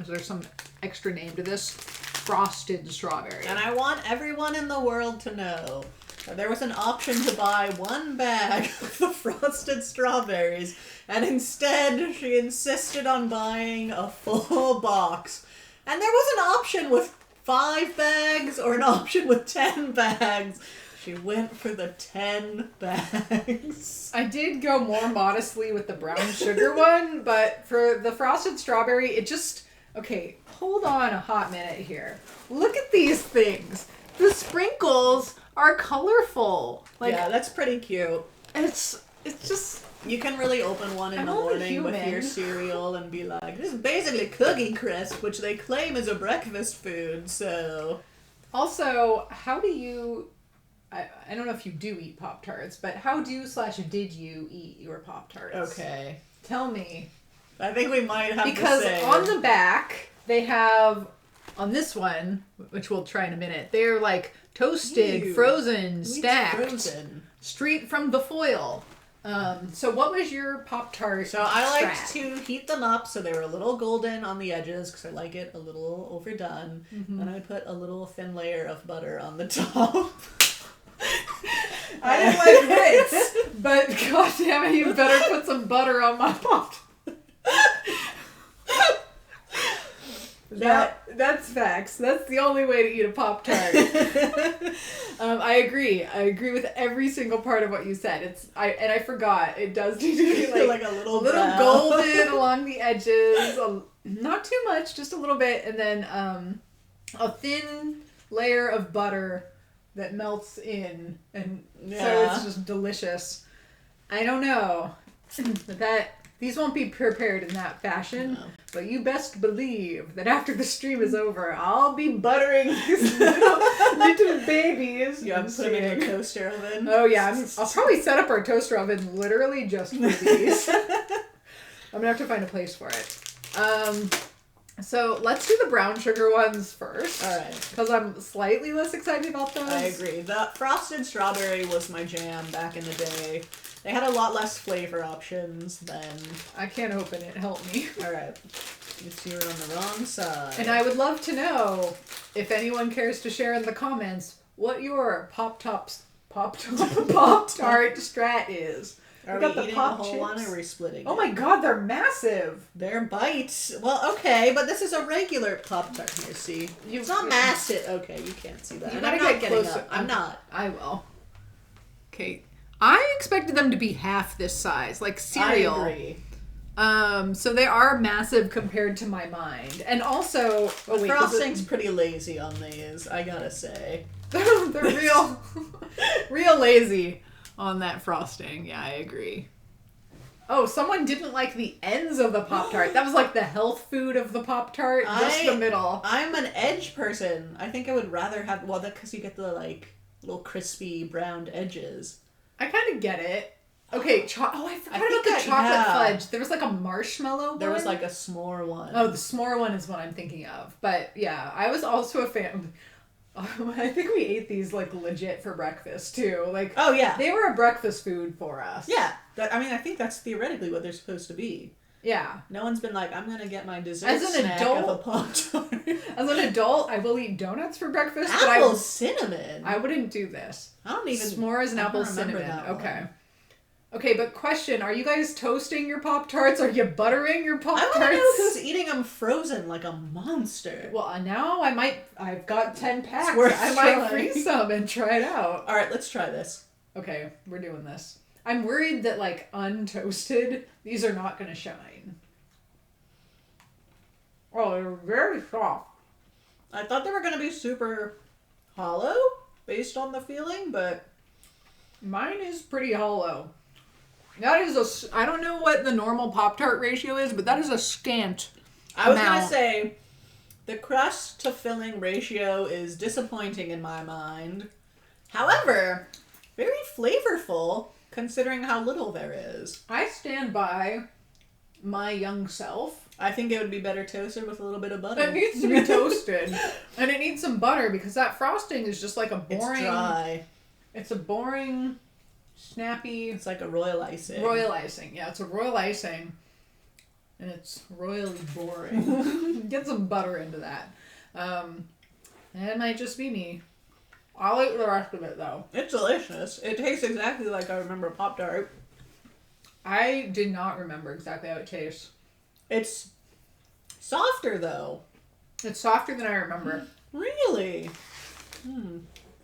Is there some extra name to this? Frosted strawberry. And I want everyone in the world to know that there was an option to buy one bag of the frosted strawberries, and instead she insisted on buying a full box. And there was an option with 5 bags or an option with 10 bags. She went for the 10 bags. I did go more modestly with the brown sugar one, but for the frosted strawberry, it just... Okay, hold on a hot minute here. Look at these things. The sprinkles are colorful. Like, yeah, that's pretty cute. It's just... You can really open one in the morning with your cereal and be like, this is basically Cookie Crisp, which they claim is a breakfast food, so... Also, how do you... I don't know if you do eat Pop-Tarts, but how did you eat your Pop-Tarts? Okay. Tell me. I think we might have because the same. On the back, they have on this one, which we'll try in a minute, they're like toasted, frozen, stacked, frozen. straight from the foil. So what was your Pop-Tart So I liked to heat them up so they were a little golden on the edges because I like it a little overdone. Mm-hmm. And I put a little thin layer of butter on the top. I didn't like Ritz, but goddamn it, you better put some butter on my Pop-Tart. That's facts. That's the only way to eat a Pop-Tart. I agree. I agree with every single part of what you said. I forgot. It does need to be like a little golden along the edges. Not too much, just a little bit, and then a thin layer of butter that melts in, and so it's just delicious. I don't know, but these won't be prepared in that fashion, but you best believe that after the stream is over, I'll be buttering these little babies. You have to put them in a toaster oven? Oh yeah, I'll probably set up our toaster oven literally just for these. I'm gonna have to find a place for it. So let's do the brown sugar ones first. All right. Because I'm slightly less excited about those. I agree. The frosted strawberry was my jam back in the day. They had a lot less flavor options than... I can't open it. Help me. All right. You're on the wrong side. And I would love to know, if anyone cares to share in the comments, what your Pop-Tart strat is. Are we eating the whole one or are we splitting Oh my god, they're massive. They're bites. Well, okay, but this is a regular Pop-Tart here, see? It's not massive. Okay, you can't see that. You gotta get closer. I'm not. I will. Okay. I expected them to be half this size, like cereal. I agree. So they are massive compared to my mind. And also... The frosting's pretty lazy on these, I gotta say. They're real lazy on that frosting. Yeah, I agree. Oh, someone didn't like the ends of the Pop-Tart. That was like the health food of the Pop-Tart. Just the middle. I'm an edge person. I think I would rather have... Well, because you get the, like, little crispy browned edges. I kind of get it. Okay, I forgot about the chocolate fudge. There was like a marshmallow one. There was like a s'more one. Oh, the s'more one is what I'm thinking of. But yeah, I was also a fan. I think we ate these like legit for breakfast too. Like, oh yeah, they were a breakfast food for us. Yeah, I think that's theoretically what they're supposed to be. Yeah. No one's been like, I'm gonna get my dessert snack of a Pop-Tart. As an adult, I will eat donuts for breakfast. Apple cinnamon. I wouldn't do this. I don't even. S'mores and apple cinnamon. Okay. Okay, but question, are you guys toasting your Pop-Tarts? Are you buttering your Pop-Tarts? I want to know who's eating them frozen like a monster. Well, now I've got 10 packs. I might freeze some and try it out. All right, let's try this. Okay, we're doing this. I'm worried that, like, untoasted, these are not going to shine. Oh, they're very soft. I thought they were going to be super hollow based on the feeling, but... Mine is pretty hollow. That is I don't know what the normal Pop-Tart ratio is, but that is a scant I was going to say, the crust to filling ratio is disappointing in my mind. However, very flavorful considering how little there is. I stand by my young self. I think it would be better toasted with a little bit of butter. It needs to be toasted. And it needs some butter because that frosting is just like a boring... It's dry. It's a boring... snappy. It's like a royal icing. Royal icing. Yeah, it's a royal icing. And it's royally boring. Get some butter into that. It might just be me. I'll eat the rest of it, though. It's delicious. It tastes exactly like I remember Pop-Tart. I did not remember exactly how it tastes. It's softer, though. It's softer than I remember. Really?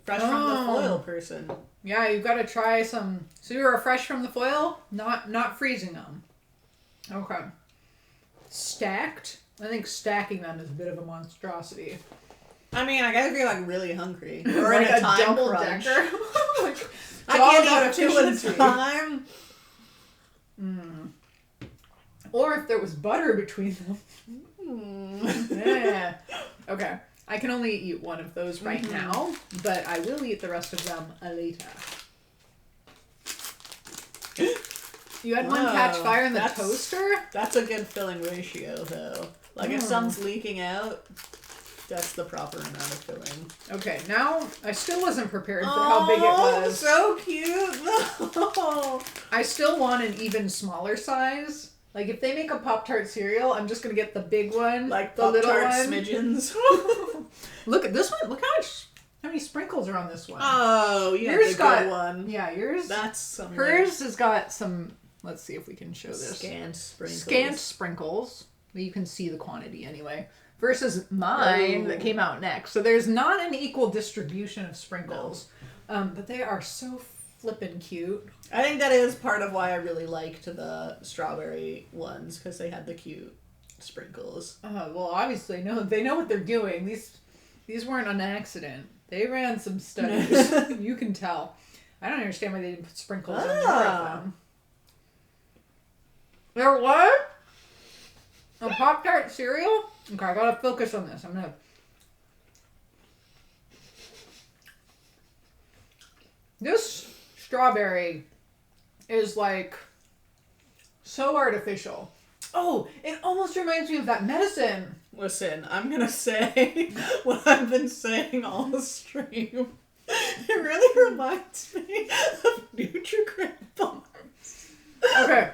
Fresh from the foil person. Yeah, you've got to try some. So you were fresh from the foil, not freezing them. Okay. Stacked. I think stacking them is a bit of a monstrosity. I mean, I guess if you're like really hungry or like in a time double crunch. decker. I can't eat two at a time. Or if there was butter between them. Yeah. Okay. I can only eat one of those right now, but I will eat the rest of them later. You had one catch fire in the toaster? That's a good filling ratio, though. Like, if some's leaking out... That's the proper amount of filling. Okay, now I still wasn't prepared for how big it was. So cute though. I still want an even smaller size. Like if they make a Pop-Tart cereal, I'm just gonna get the big one, like the little one. smidgens. Look at this one. Look how many sprinkles are on this one. Oh, yours got good one. Yeah, yours. That's some. Hers has got some. Let's see if we can show this. Scant sprinkles. Scant sprinkles. You can see the quantity anyway. Versus mine that came out next. So there's not an equal distribution of sprinkles. No. But they are so flippin' cute. I think that is part of why I really liked the strawberry ones, because they had the cute sprinkles. Well, obviously, no, they know what they're doing. These weren't an accident. They ran some studies. You can tell. I don't understand why they didn't put sprinkles on more of them. There what? A Pop-Tart cereal? Okay, I gotta focus on this. This strawberry is like so artificial. Oh, it almost reminds me of that medicine. Listen, I'm gonna say what I've been saying all the stream. It really reminds me of Nutri-Grain bars. Okay,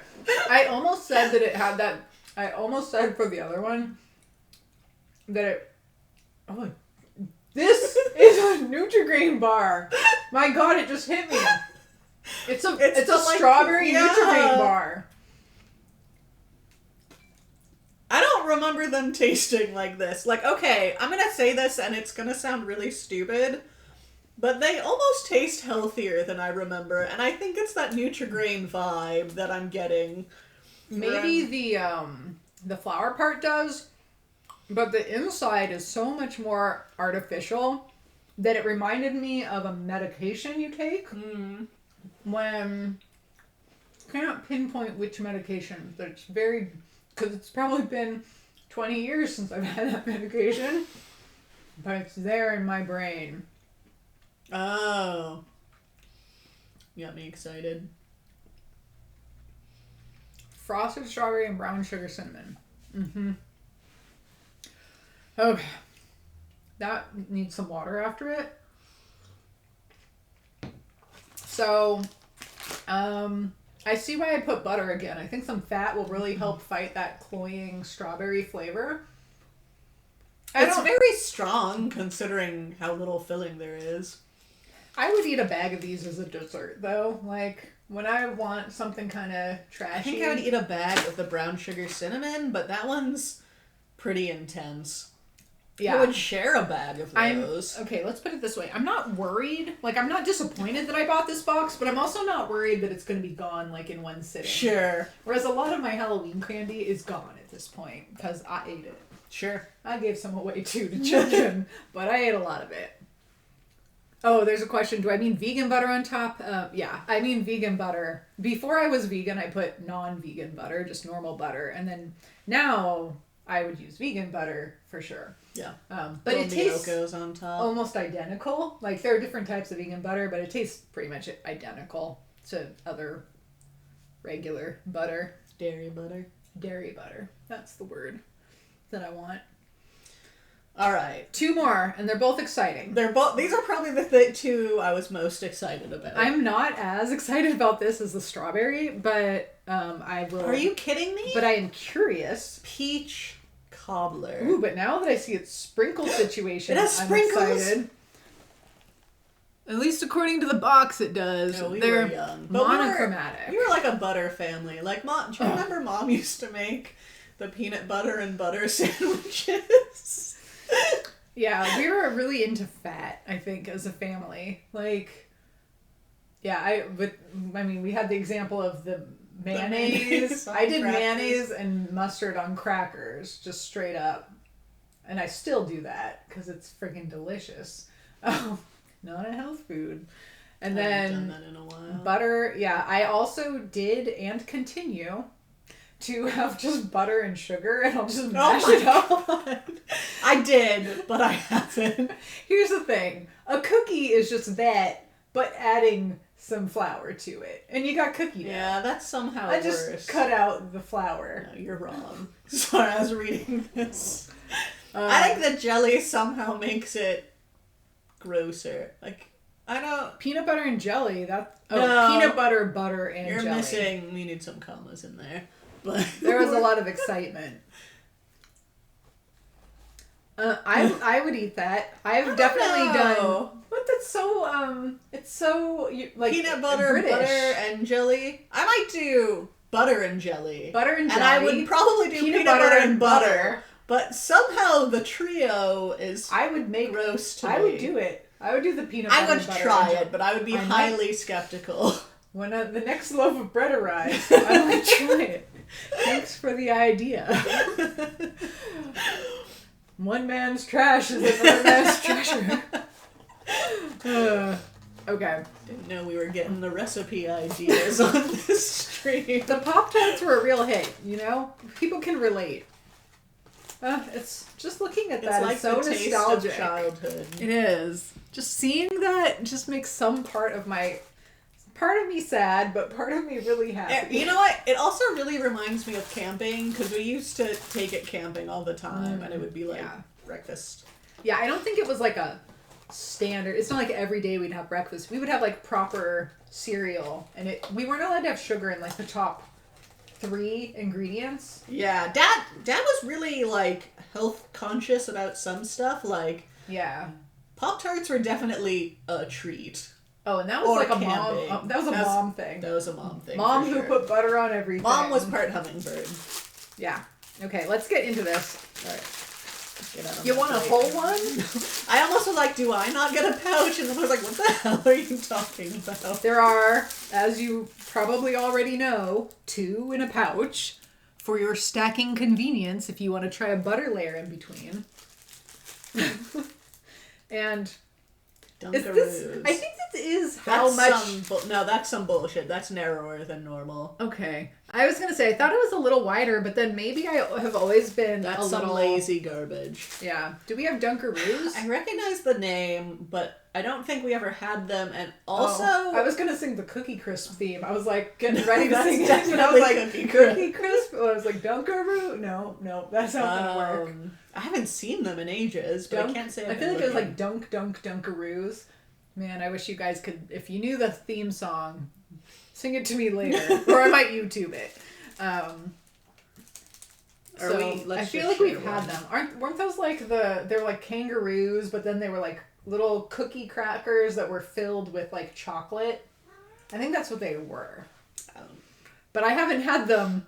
I almost said that it had that. I almost said for the other one that it. Oh, this is a Nutri-Grain bar. My God, it just hit me. It's a strawberry Nutri-Grain bar. I don't remember them tasting like this. Like, okay, I'm gonna say this and it's gonna sound really stupid, but they almost taste healthier than I remember, and I think it's that Nutri-Grain vibe that I'm getting. Maybe the flour part does, but the inside is so much more artificial that it reminded me of a medication you take when I can't pinpoint which medication, but it's very, because it's probably been 20 years since I've had that medication, but it's there in my brain. Oh. You got me excited. Frosted strawberry and brown sugar cinnamon. Okay. That needs some water after it. So, I see why I put butter again. I think some fat will really help fight that cloying strawberry flavor. It's very strong considering how little filling there is. I would eat a bag of these as a dessert, though. Like, when I want something kind of trashy. I think I would eat a bag of the brown sugar cinnamon, but that one's pretty intense. Yeah. I would share a bag of those. Okay, let's put it this way. I'm not worried. Like, I'm not disappointed that I bought this box, but I'm also not worried that it's going to be gone, like, in one sitting. Sure. Whereas a lot of my Halloween candy is gone at this point, because I ate it. Sure. I gave some away, too, to children, but I ate a lot of it. Oh, there's a question. Do I mean vegan butter on top? Yeah, I mean vegan butter. Before I was vegan, I put non-vegan butter, just normal butter. And then now I would use vegan butter for sure. Yeah. But it tastes goes on top. Almost identical. Like, there are different types of vegan butter, but it tastes pretty much identical to other regular butter. Dairy butter. Dairy butter. That's the word that I want. All right. 2 more, and they're both exciting. These are probably the two I was most excited about. I'm not as excited about this as the strawberry, but I will. Are you kidding me? But I am curious. Peach cobbler. Ooh, but now that I see its sprinkle situation, it has I'm sprinkles? excited. At least according to the box, it does. No, They're were young. monochromatic. We were like a butter family. Like, Mom, do you remember Mom used to make the peanut butter and butter sandwiches? Yeah, we were really into fat, I think, as a family. Like, yeah, we had the example of the mayonnaise. I did mayonnaise and mustard on crackers, just straight up. And I still do that, because it's freaking delicious. Not a health food. And then, I haven't done that in a while. Butter, yeah, I also did and continue to have just butter and sugar, and I'll just mash it up. I did, but I haven't. Here's the thing. A cookie is just that, but adding some flour to it. And you got cookie dough. Yeah, that's somehow I worse. just cut out the flour. No, you're wrong. Sorry, I was reading this. I think the jelly somehow makes it grosser. Like, I don't... Peanut butter and jelly, no. Peanut butter, butter, and You're jelly. missing... We need some commas in there. But there was a lot of excitement. I would eat that. I've definitely done... But that's so, it's so, like... Peanut butter, British. butter, and jelly. I might do butter and jelly. Butter and jelly. And I would probably do peanut butter and butter. But somehow the trio is gross to me. I would do it. I would do the peanut butter. I would try it, but I would be highly skeptical. When the next loaf of bread arrives, I might try it. Thanks for the idea. One man's trash is another man's treasure. Okay. Didn't know we were getting the recipe ideas on this stream. The Pop-Tarts were a real hit, you know? People can relate. It's just looking at that. It's like so the taste nostalgic. of childhood. It is. Just seeing that just makes some part of me sad, but part of me really happy. You know what? It also really reminds me of camping, because we used to take it camping all the time, and it would be like breakfast. Yeah, I don't think it was like a standard. It's not like every day we'd have breakfast. We would have like proper cereal, and we weren't allowed to have sugar in like the top 3 ingredients. Yeah, Dad was really like health conscious about some stuff. Like, Pop-Tarts were definitely a treat. Oh, and that was like a mom. That was a mom thing. That was a mom thing. Mom who put butter on everything. Mom was part hummingbird. Yeah. Okay, let's get into this. All right. You want a whole one? I almost was like, do I not get a pouch? And then I was like, what the hell are you talking about? There are, as you probably already know, 2 in a pouch for your stacking convenience if you want to try a butter layer in between. And I think this is how much... No, that's some bullshit. That's narrower than normal. Okay. I was going to say, I thought it was a little wider, but then maybe I have always been That's some lazy garbage. Yeah. Do we have Dunkaroos? I recognize the name, but I don't think we ever had them. And also... I was going to sing the Cookie Crisp theme. I was like getting ready to sing it. And I was like, Cookie Crisp? I was like, Dunkaroo? No, that's not going to work. I haven't seen them in ages, but I can't say I feel like it was like Dunkaroos. Man, I wish you guys could, if you knew the theme song, sing it to me later. Or I might YouTube it. I feel like we've had them. Weren't those like they're like kangaroos, but then they were like little cookie crackers that were filled with like chocolate? I think that's what they were. But I haven't had them.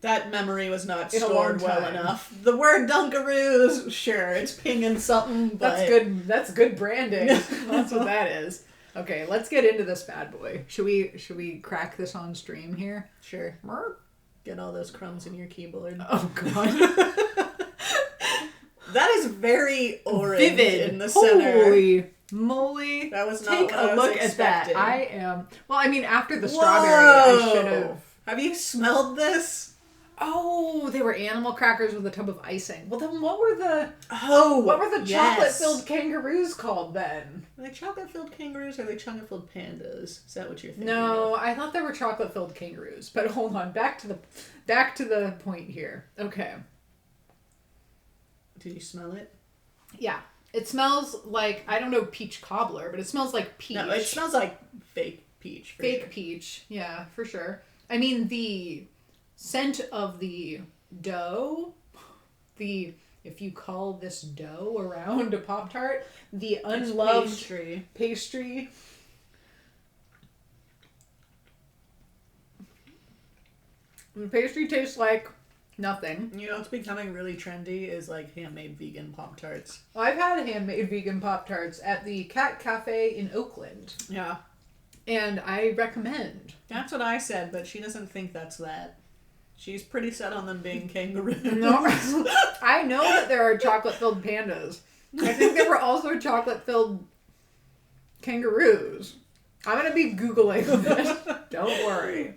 That memory was not stored well enough. The word Dunkaroos, sure, it's pinging something, but... That's good branding. That's what that is. Okay, let's get into this bad boy. Should we crack this on stream here? Sure. Get all those crumbs in your keyboard. Oh, God. That is very orange vivid in the center. Holy moly. That was not what I was expecting. At that. I am... Well, I mean, after the strawberry, I should have... Have you smelled this? Oh, they were animal crackers with a tub of icing. Well, then what were the chocolate-filled kangaroos called then? Are they chocolate-filled kangaroos or are they chocolate-filled pandas? Is that what you're thinking? No, I thought they were chocolate-filled kangaroos. But hold on, back to the point here. Okay. Did you smell it? Yeah. It smells like, I don't know, peach cobbler, but it smells like peach. No, it smells like fake peach. Fake peach, yeah, for sure. I mean, the scent of the dough, if you call this dough around a Pop-Tart, the unloved pastry. The pastry tastes like nothing. You know what's becoming really trendy is like handmade vegan Pop-Tarts. I've had handmade vegan Pop-Tarts at the Cat Cafe in Oakland. Yeah. And I recommend. That's what I said, but she doesn't think that's that. She's pretty set on them being kangaroos. No, I know that there are chocolate-filled pandas. I think there were also chocolate-filled kangaroos. I'm going to be Googling this. Don't worry.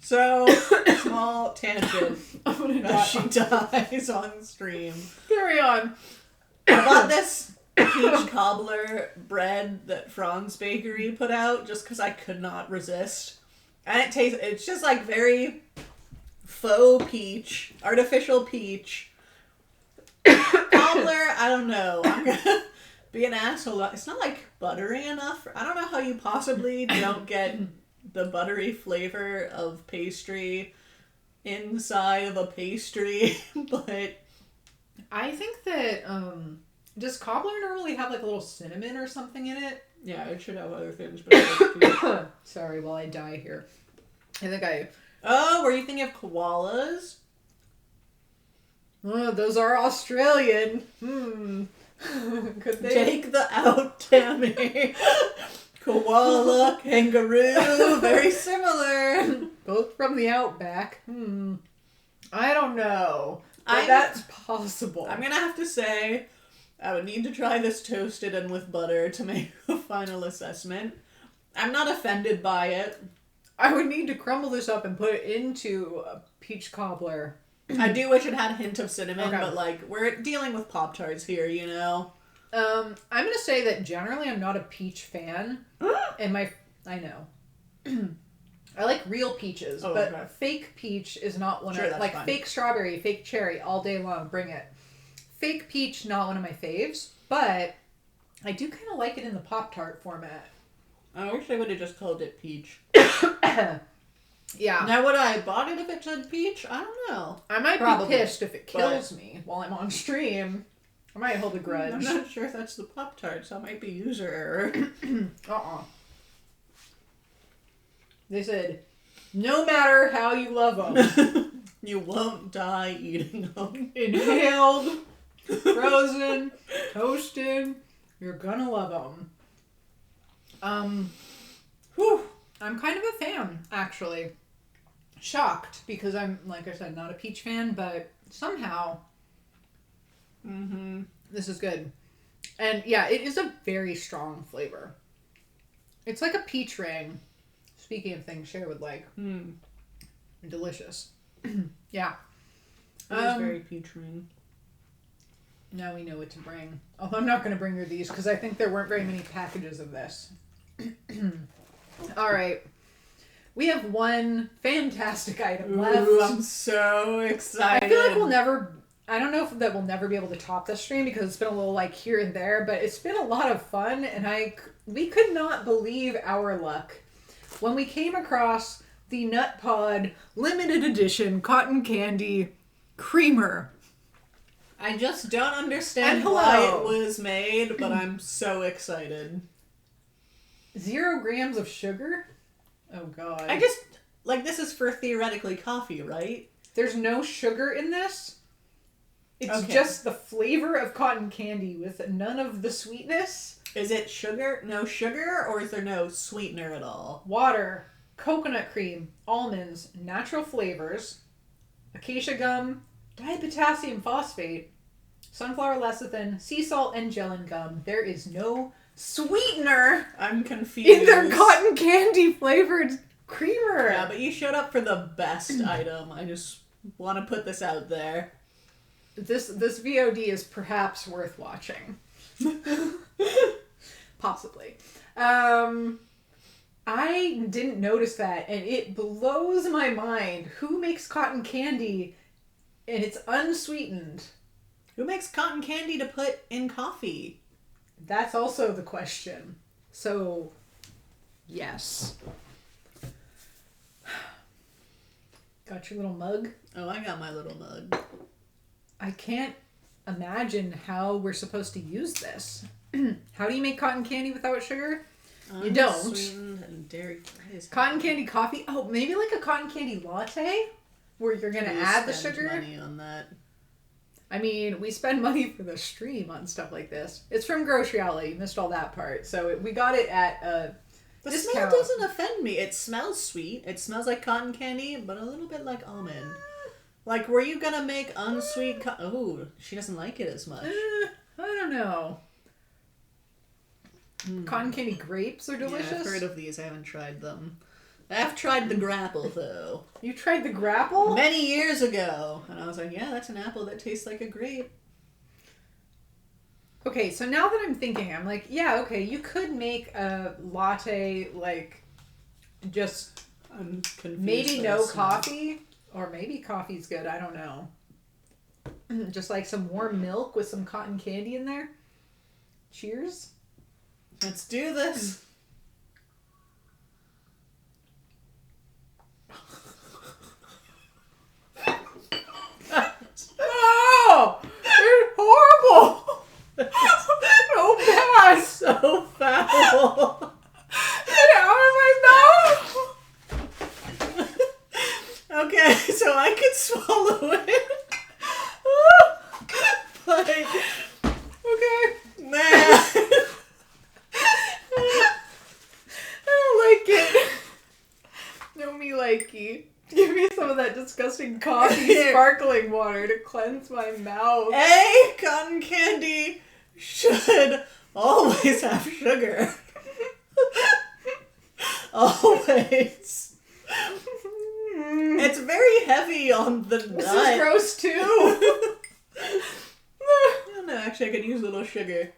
So, small tangent. As she dies on stream. Carry on. I bought this peach cobbler bread that Fran's Bakery put out just because I could not resist. And it's just like very faux peach, artificial peach Cobbler, I don't know. I'm gonna be an asshole. It's not like buttery enough. I don't know how you possibly don't get the buttery flavor of pastry inside of a pastry, but I think that, does cobbler normally have like a little cinnamon or something in it? yeah, it should have other things. But Sorry, while I die here. Oh, were you thinking of koalas? Oh, those are Australian. Could they? Take the out, Tammy. Koala, kangaroo, very similar. Both from the outback. I don't know. But that's possible. I'm gonna have to say, I would need to try this toasted and with butter to make a final assessment. I'm not offended by it. I would need to crumble this up and put it into a peach cobbler. I do wish it had a hint of cinnamon, Okay. but like, we're dealing with Pop-Tarts here, you know? I'm gonna say that generally I'm not a peach fan. And I know. I like real peaches, but okay. fake peach is not one Sure, of that's like fine. fake strawberry, fake cherry all day long. Bring it. Fake peach, not one of my faves, but I do kind of like it in the Pop-Tart format. I wish they would have just called it peach. Yeah. Now, would I have bought it if it said peach? I don't know. I might Probably, be pissed if it kills me while I'm on stream. I might hold a grudge. I'm not sure if that's the Pop-Tarts. That might be user error. They said, no matter how you love them. You won't die eating them. Inhaled, frozen, toasted, you're gonna love them. I'm kind of a fan, actually. Shocked, because I'm, like I said, not a peach fan, but somehow this is good. And yeah, it is a very strong flavor. It's like a peach ring. Speaking of things Cher would like. Delicious. Yeah. It is very peach ring. Now we know what to bring. Although I'm not going to bring her these because I think there weren't very many packages of this. All right. We have one fantastic item left. Ooh, I'm so excited. I feel like I don't know if that we'll never be able to top this stream because it's been a little like here and there, but it's been a lot of fun and we could not believe our luck when we came across the Nut Pod limited edition cotton candy creamer. I just don't understand And why hello. it was made, but I'm so excited. 0 grams of sugar? Oh god. I just, like, this is for theoretically coffee, right? There's no sugar in this. It's Okay. just the flavor of cotton candy with none of the sweetness. Is it sugar? No sugar? Or is there no sweetener at all? Water, coconut cream, almonds, natural flavors, acacia gum, dipotassium phosphate, sunflower lecithin, sea salt, and gellan gum. There is no sweetener I'm confused. in their cotton candy flavored creamer. Yeah, but you showed up for the best item. I just want to put this out there. This VOD is perhaps worth watching. Possibly. I didn't notice that, and it blows my mind. Who makes cotton candy and it's unsweetened? Who makes cotton candy to put in coffee? That's also the question. So, yes. Got your little mug? Oh, I got my little mug. I can't imagine how we're supposed to use this. How do you make cotton candy without sugar? You don't. Unsweetened and dairy. Cotton candy coffee? Oh, maybe like a cotton candy latte? Where you're going to add the sugar? Money on that. I mean, we spend money for the stream on stuff like this. It's from Grocery Outlet. You missed all that part. So we got it at The discount. smell doesn't offend me. It smells sweet. It smells like cotton candy, but a little bit like almond. Like, were you gonna make unsweet oh, she doesn't like it as much. I don't know. Cotton candy grapes are delicious. Yeah, I've heard of these. I haven't tried them. I have tried the grapple, though. You tried the grapple? Many years ago. And I was like, yeah, that's an apple that tastes like a grape. Okay, so now that I'm thinking, I'm like, yeah, okay, you could make a latte, like, just I'm confused. maybe by no the smell. coffee, or maybe coffee's good, I don't know. Just like some warm milk with some cotton candy in there. Cheers. Let's do this. Oh! It's horrible! So bad! So foul. Get it out of my mouth! Okay, so I could swallow it. But... Okay. Nah. I don't like it. No me likey. Give me some of that disgusting coffee sparkling water to cleanse my mouth. Cotton candy should always have sugar. Always. It's very heavy on the nut. This is gross too. No, actually I could use a little sugar.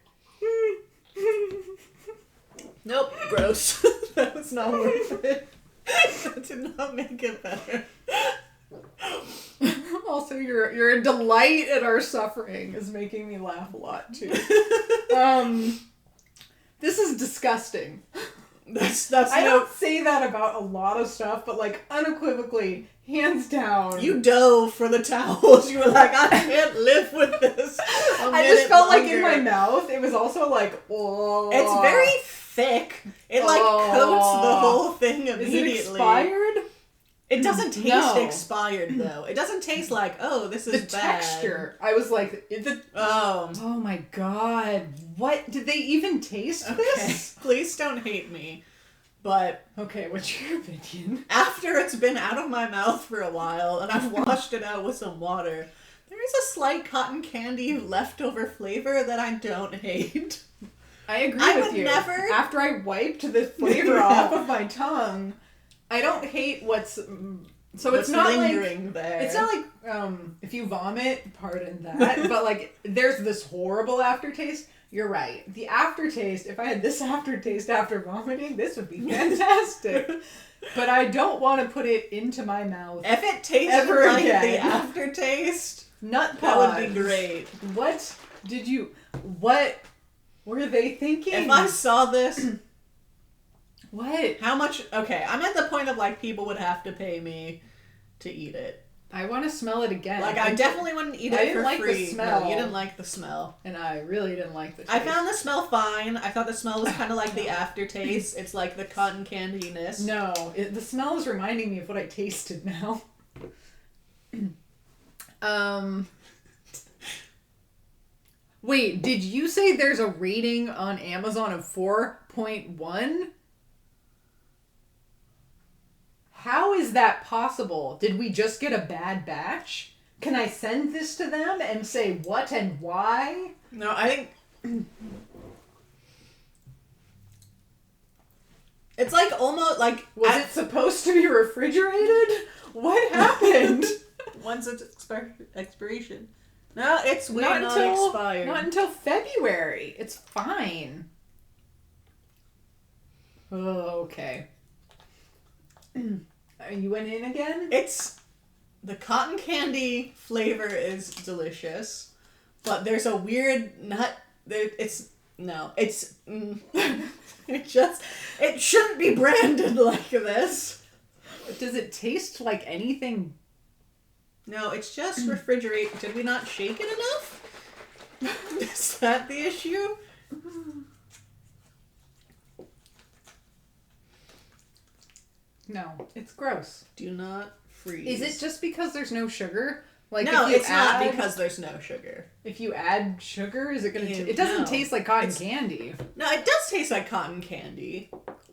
Nope, gross. That was not worth it. That did not make it better. Also, your delight at our suffering is making me laugh a lot too. This is disgusting. I don't say that about a lot of stuff, but like unequivocally, hands down. You dove for the towels. You were like, I can't live with this. I just felt like in my mouth, it was also like, oh. It's very thick. It like coats the whole thing immediately. Is it expired? It doesn't taste expired though. It doesn't taste like, oh, this is the bad. texture. I was like, oh my god, what did they even taste this? Please don't hate me, but okay, what's your opinion? After it's been out of my mouth for a while and I've washed it out with some water, there is a slight cotton candy leftover flavor that I don't hate. I agree with you. After I wiped the flavor off of my tongue, I don't hate what's it's not lingering like, there. It's not like if you vomit, pardon that, but like there's this horrible aftertaste. You're right. The aftertaste, if I had this aftertaste after vomiting, this would be fantastic. But I don't want to put it into my mouth. If it tasted like the aftertaste, nut pods. That would be great. What were they thinking? If I saw this... What? How much... Okay, I'm at the point of, like, people would have to pay me to eat it. I want to smell it again. Like, I definitely wouldn't eat it for free. The smell. No, you didn't like the smell. And I really didn't like the taste. I found the smell fine. I thought the smell was kind of like the aftertaste. It's like the cotton candy-ness. No, the smell is reminding me of what I tasted now. Wait, did you say there's a rating on Amazon of 4.1? How is that possible? Did we just get a bad batch? Can I send this to them and say what and why? No, I think... It's like almost like... Was it supposed to be refrigerated? What happened? When's its expiration? No, it's not expired. Not until February. It's fine. Oh, okay. You went in again? The cotton candy flavor is delicious, but there's a weird nut. It shouldn't be branded like this. Does it taste like anything? No, it's just refrigerate. Did we not shake it enough? Is that the issue? No, it's gross. Do not freeze. Is it just because there's no sugar? Like no, it's not because there's no sugar. If you add sugar, is it going to... It doesn't taste like cotton candy. No, it does taste like cotton candy.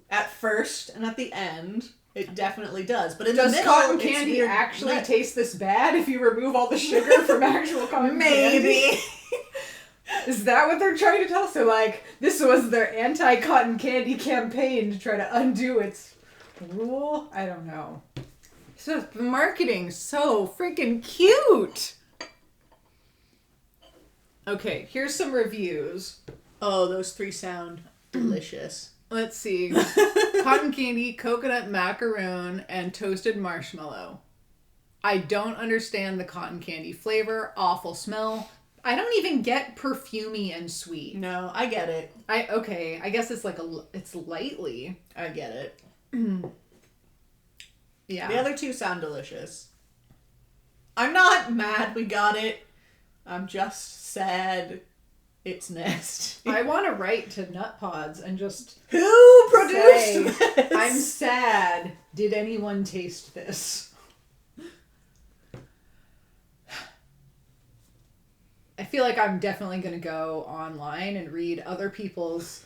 At first and at the end, it definitely does. But in the middle, does cotton candy actually taste this bad if you remove all the sugar from actual cotton candy? Maybe. Is that what they're trying to tell us? So, like, this was their anti-cotton candy campaign to try to undo its... rule? I don't know. So the marketing so freaking cute. Okay, here's some reviews. Oh, those three sound delicious. Let's see. Cotton candy, coconut macaroon, and toasted marshmallow. I don't understand the cotton candy flavor. Awful smell. I don't even get perfumey and sweet. No, I get it. Okay, I guess it's like it's lightly. I get it. Yeah. The other two sound delicious. I'm not mad we got it. I'm just sad it's nasty. I want to write to Nut Pods and just Who produced this? I'm sad. Did anyone taste this? I feel like I'm definitely going to go online and read other people's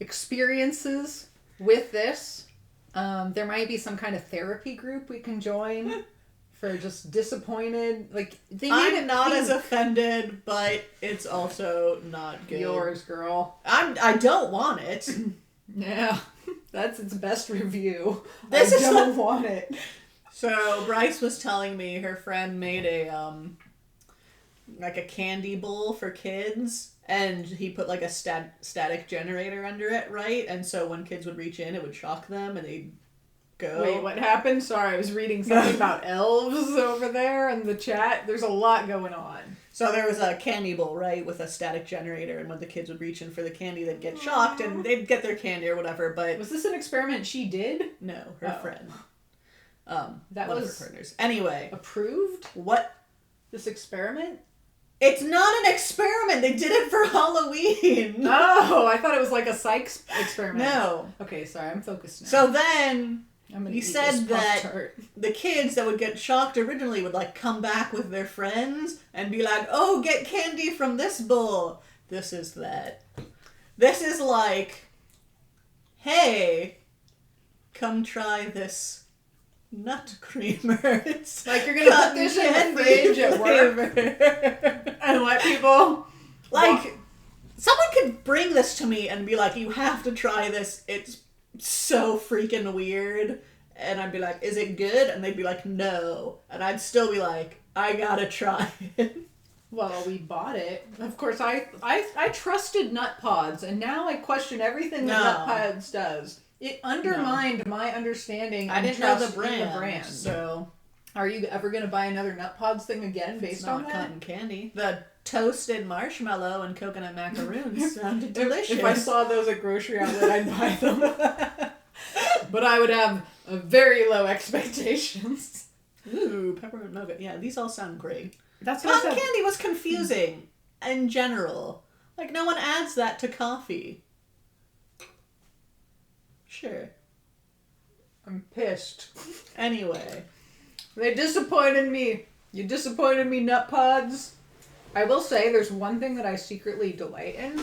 experiences with this. There might be some kind of therapy group we can join for just disappointed. Like I'm not as offended, but it's also not good. Yours, girl. I don't want it. Yeah, that's its best review. I don't want it. So Bryce was telling me her friend made a like a candy bowl for kids, and he put like a static generator under it, right? And so when kids would reach in, it would shock them, and they'd go. Wait, what happened? Sorry, I was reading something about elves over there in the chat. There's a lot going on. So there was a candy bowl, right, with a static generator, and when the kids would reach in for the candy, they'd get shocked, and they'd get their candy or whatever, but... Was this an experiment she did? No, her friend. That one was of her partners. Anyway. Approved? What? This experiment? It's not an experiment! They did it for Halloween! Oh, I thought it was like a psych experiment. No. Okay, sorry, I'm focused now. So then... He said that the kids that would get shocked originally would like come back with their friends and be like, oh, get candy from this bowl. This is that. This is like, hey, come try this nut creamer. It's like you're going to put this in the fridge at work and let people... Like, someone could bring this to me and be like, you have to try this. It's so freaking weird, and I'd be like, is it good? And they'd be like, no, and I'd still be like, I gotta try it. Well, we bought it. Of course, I trusted Nut Pods, and now I question everything that Nut Pods does. It undermined my understanding. I didn't know the brand. So, are you ever gonna buy another Nut Pods thing again based on that? Cotton candy. The toasted marshmallow and coconut macaroons sounded delicious. If I saw those at grocery outlet, I'd buy them. But I would have very low expectations. Ooh, peppermint nugget. Yeah, these all sound great. That's Cotton candy was confusing in general. Like, no one adds that to coffee. Sure. I'm pissed. Anyway. They disappointed me. You disappointed me, Nut Pods. I will say there's one thing that I secretly delight in.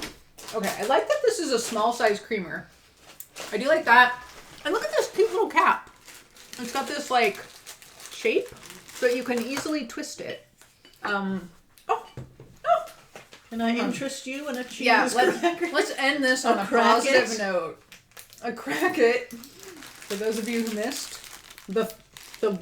Okay, I like that this is a small size creamer. I do like that. And look at this cute little cap. It's got this like shape so you can easily twist it. Can I interest you in a cheese cracker? Let's end this on a positive note. A cracket, for those of you who missed, the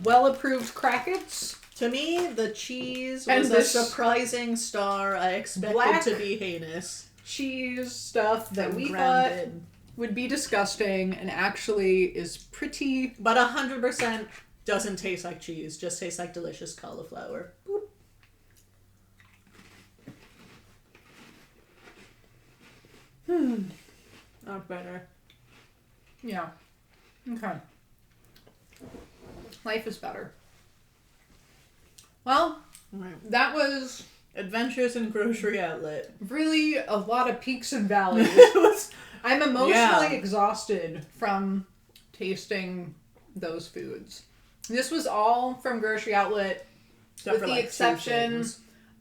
well-approved crackets. To me, the cheese was a surprising star. I expected to be heinous. Cheese stuff that we thought would be disgusting and actually is pretty... But 100% doesn't taste like cheese. Just tastes like delicious cauliflower. Boop. Not better. Yeah. Okay. Life is better. Well, that was Adventures in Grocery Outlet. Really a lot of peaks and valleys. I'm emotionally exhausted from tasting those foods. This was all from Grocery Outlet, with the exception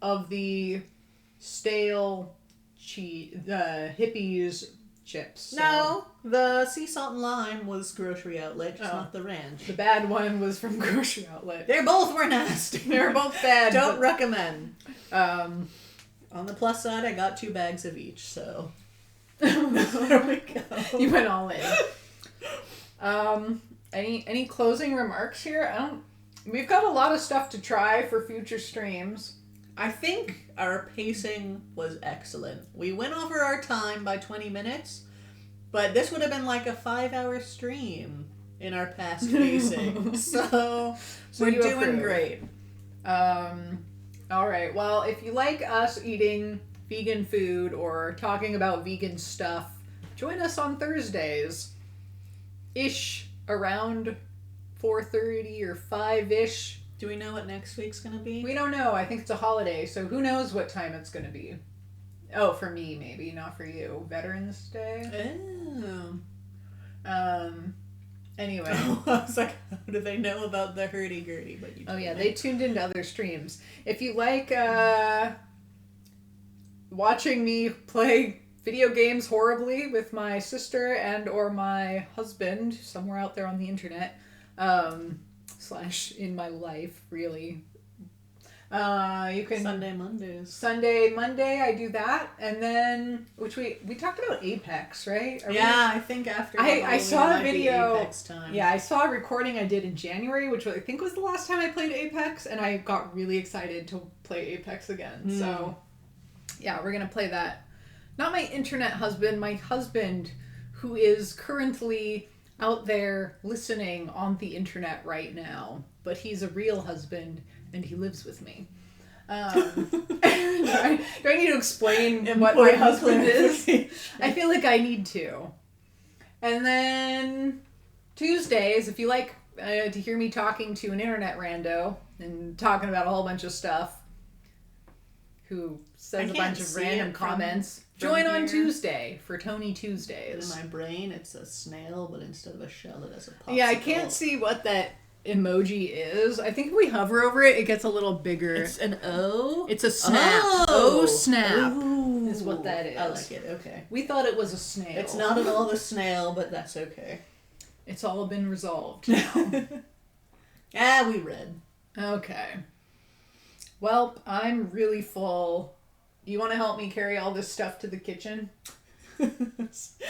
of the stale cheese, the Hippies chips. So. No, the sea salt and lime was Grocery Outlet, just not the ranch. The bad one was from Grocery Outlet. They both were nasty. They were both bad. Don't recommend. On the plus side, I got 2 bags of each, so there we go. You went all in. Any closing remarks here? We've got a lot of stuff to try for future streams. I think our pacing was excellent. We went over our time by 20 minutes, but this would have been like a 5-hour stream. in our past pacing. So we're doing great. All right. Well, if you like us eating vegan food or talking about vegan stuff, join us on Thursdays-ish around 4:30 or 5-ish. Do we know what next week's going to be? We don't know. I think it's a holiday, so who knows what time it's going to be. Oh, for me, maybe. Not for you. Veterans Day? Oh. Anyway. I was like, how do they know about the hurdy-gurdy? But you Oh, yeah. me. They tuned into other streams. If you like watching me play video games horribly with my sister and or my husband somewhere out there on the internet, / in my life, really. You can Sunday, Monday I do that, and then which we talked about Apex, right? I think after I saw a video. Apex time. Yeah, I saw a recording I did in January, which I think was the last time I played Apex, and I got really excited to play Apex again. So yeah, we're gonna play that. Not my internet husband, my husband, who is currently out there listening on the internet right now, but he's a real husband and he lives with me. Do I need to explain what my husband is? I feel like I need to. And then Tuesdays, if you like to hear me talking to an internet rando and talking about a whole bunch of stuff, who says a bunch of random comments, join on Tuesday for Tony Tuesdays. In my brain, it's a snail, but instead of a shell, it has a popsicle. Yeah, I can't see what that emoji is. I think if we hover over it, it gets a little bigger. It's an O? It's a snap. Oh, snap. Ooh. Is what that is. I like it, okay. We thought it was a snail. It's not at all the snail, but that's okay. It's all been resolved now. We read. Okay. Well, I'm really full. You want to help me carry all this stuff to the kitchen? Just,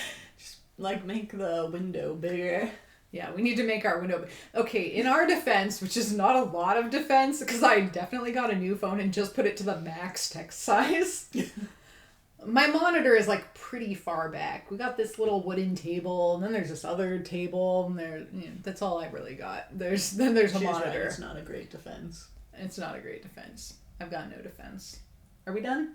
make the window bigger. Yeah, we need to make our window... Okay, in our defense, which is not a lot of defense, because I definitely got a new phone and just put it to the max text size. My monitor is, pretty far back. We got this little wooden table, and then there's this other table, and that's all I really got. There's a monitor. Right, it's not a great defense. It's not a great defense. I've got no defense. Are we done?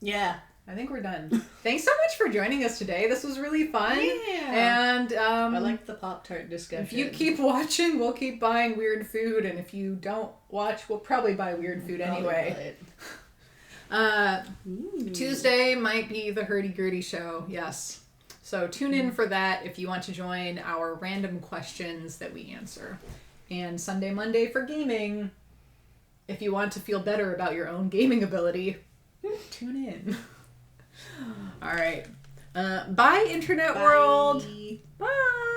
Yeah. I think we're done. Thanks so much for joining us today. This was really fun. Yeah. And I like the Pop-Tart discussion. If you keep watching, we'll keep buying weird food. And if you don't watch, we'll probably buy weird food anyway. Tuesday might be the hurdy-gurdy show. Yes. So tune in for that if you want to join our random questions that we answer. And Sunday, Monday for gaming. If you want to feel better about your own gaming ability, tune in. All right. Bye, Internet World. Bye.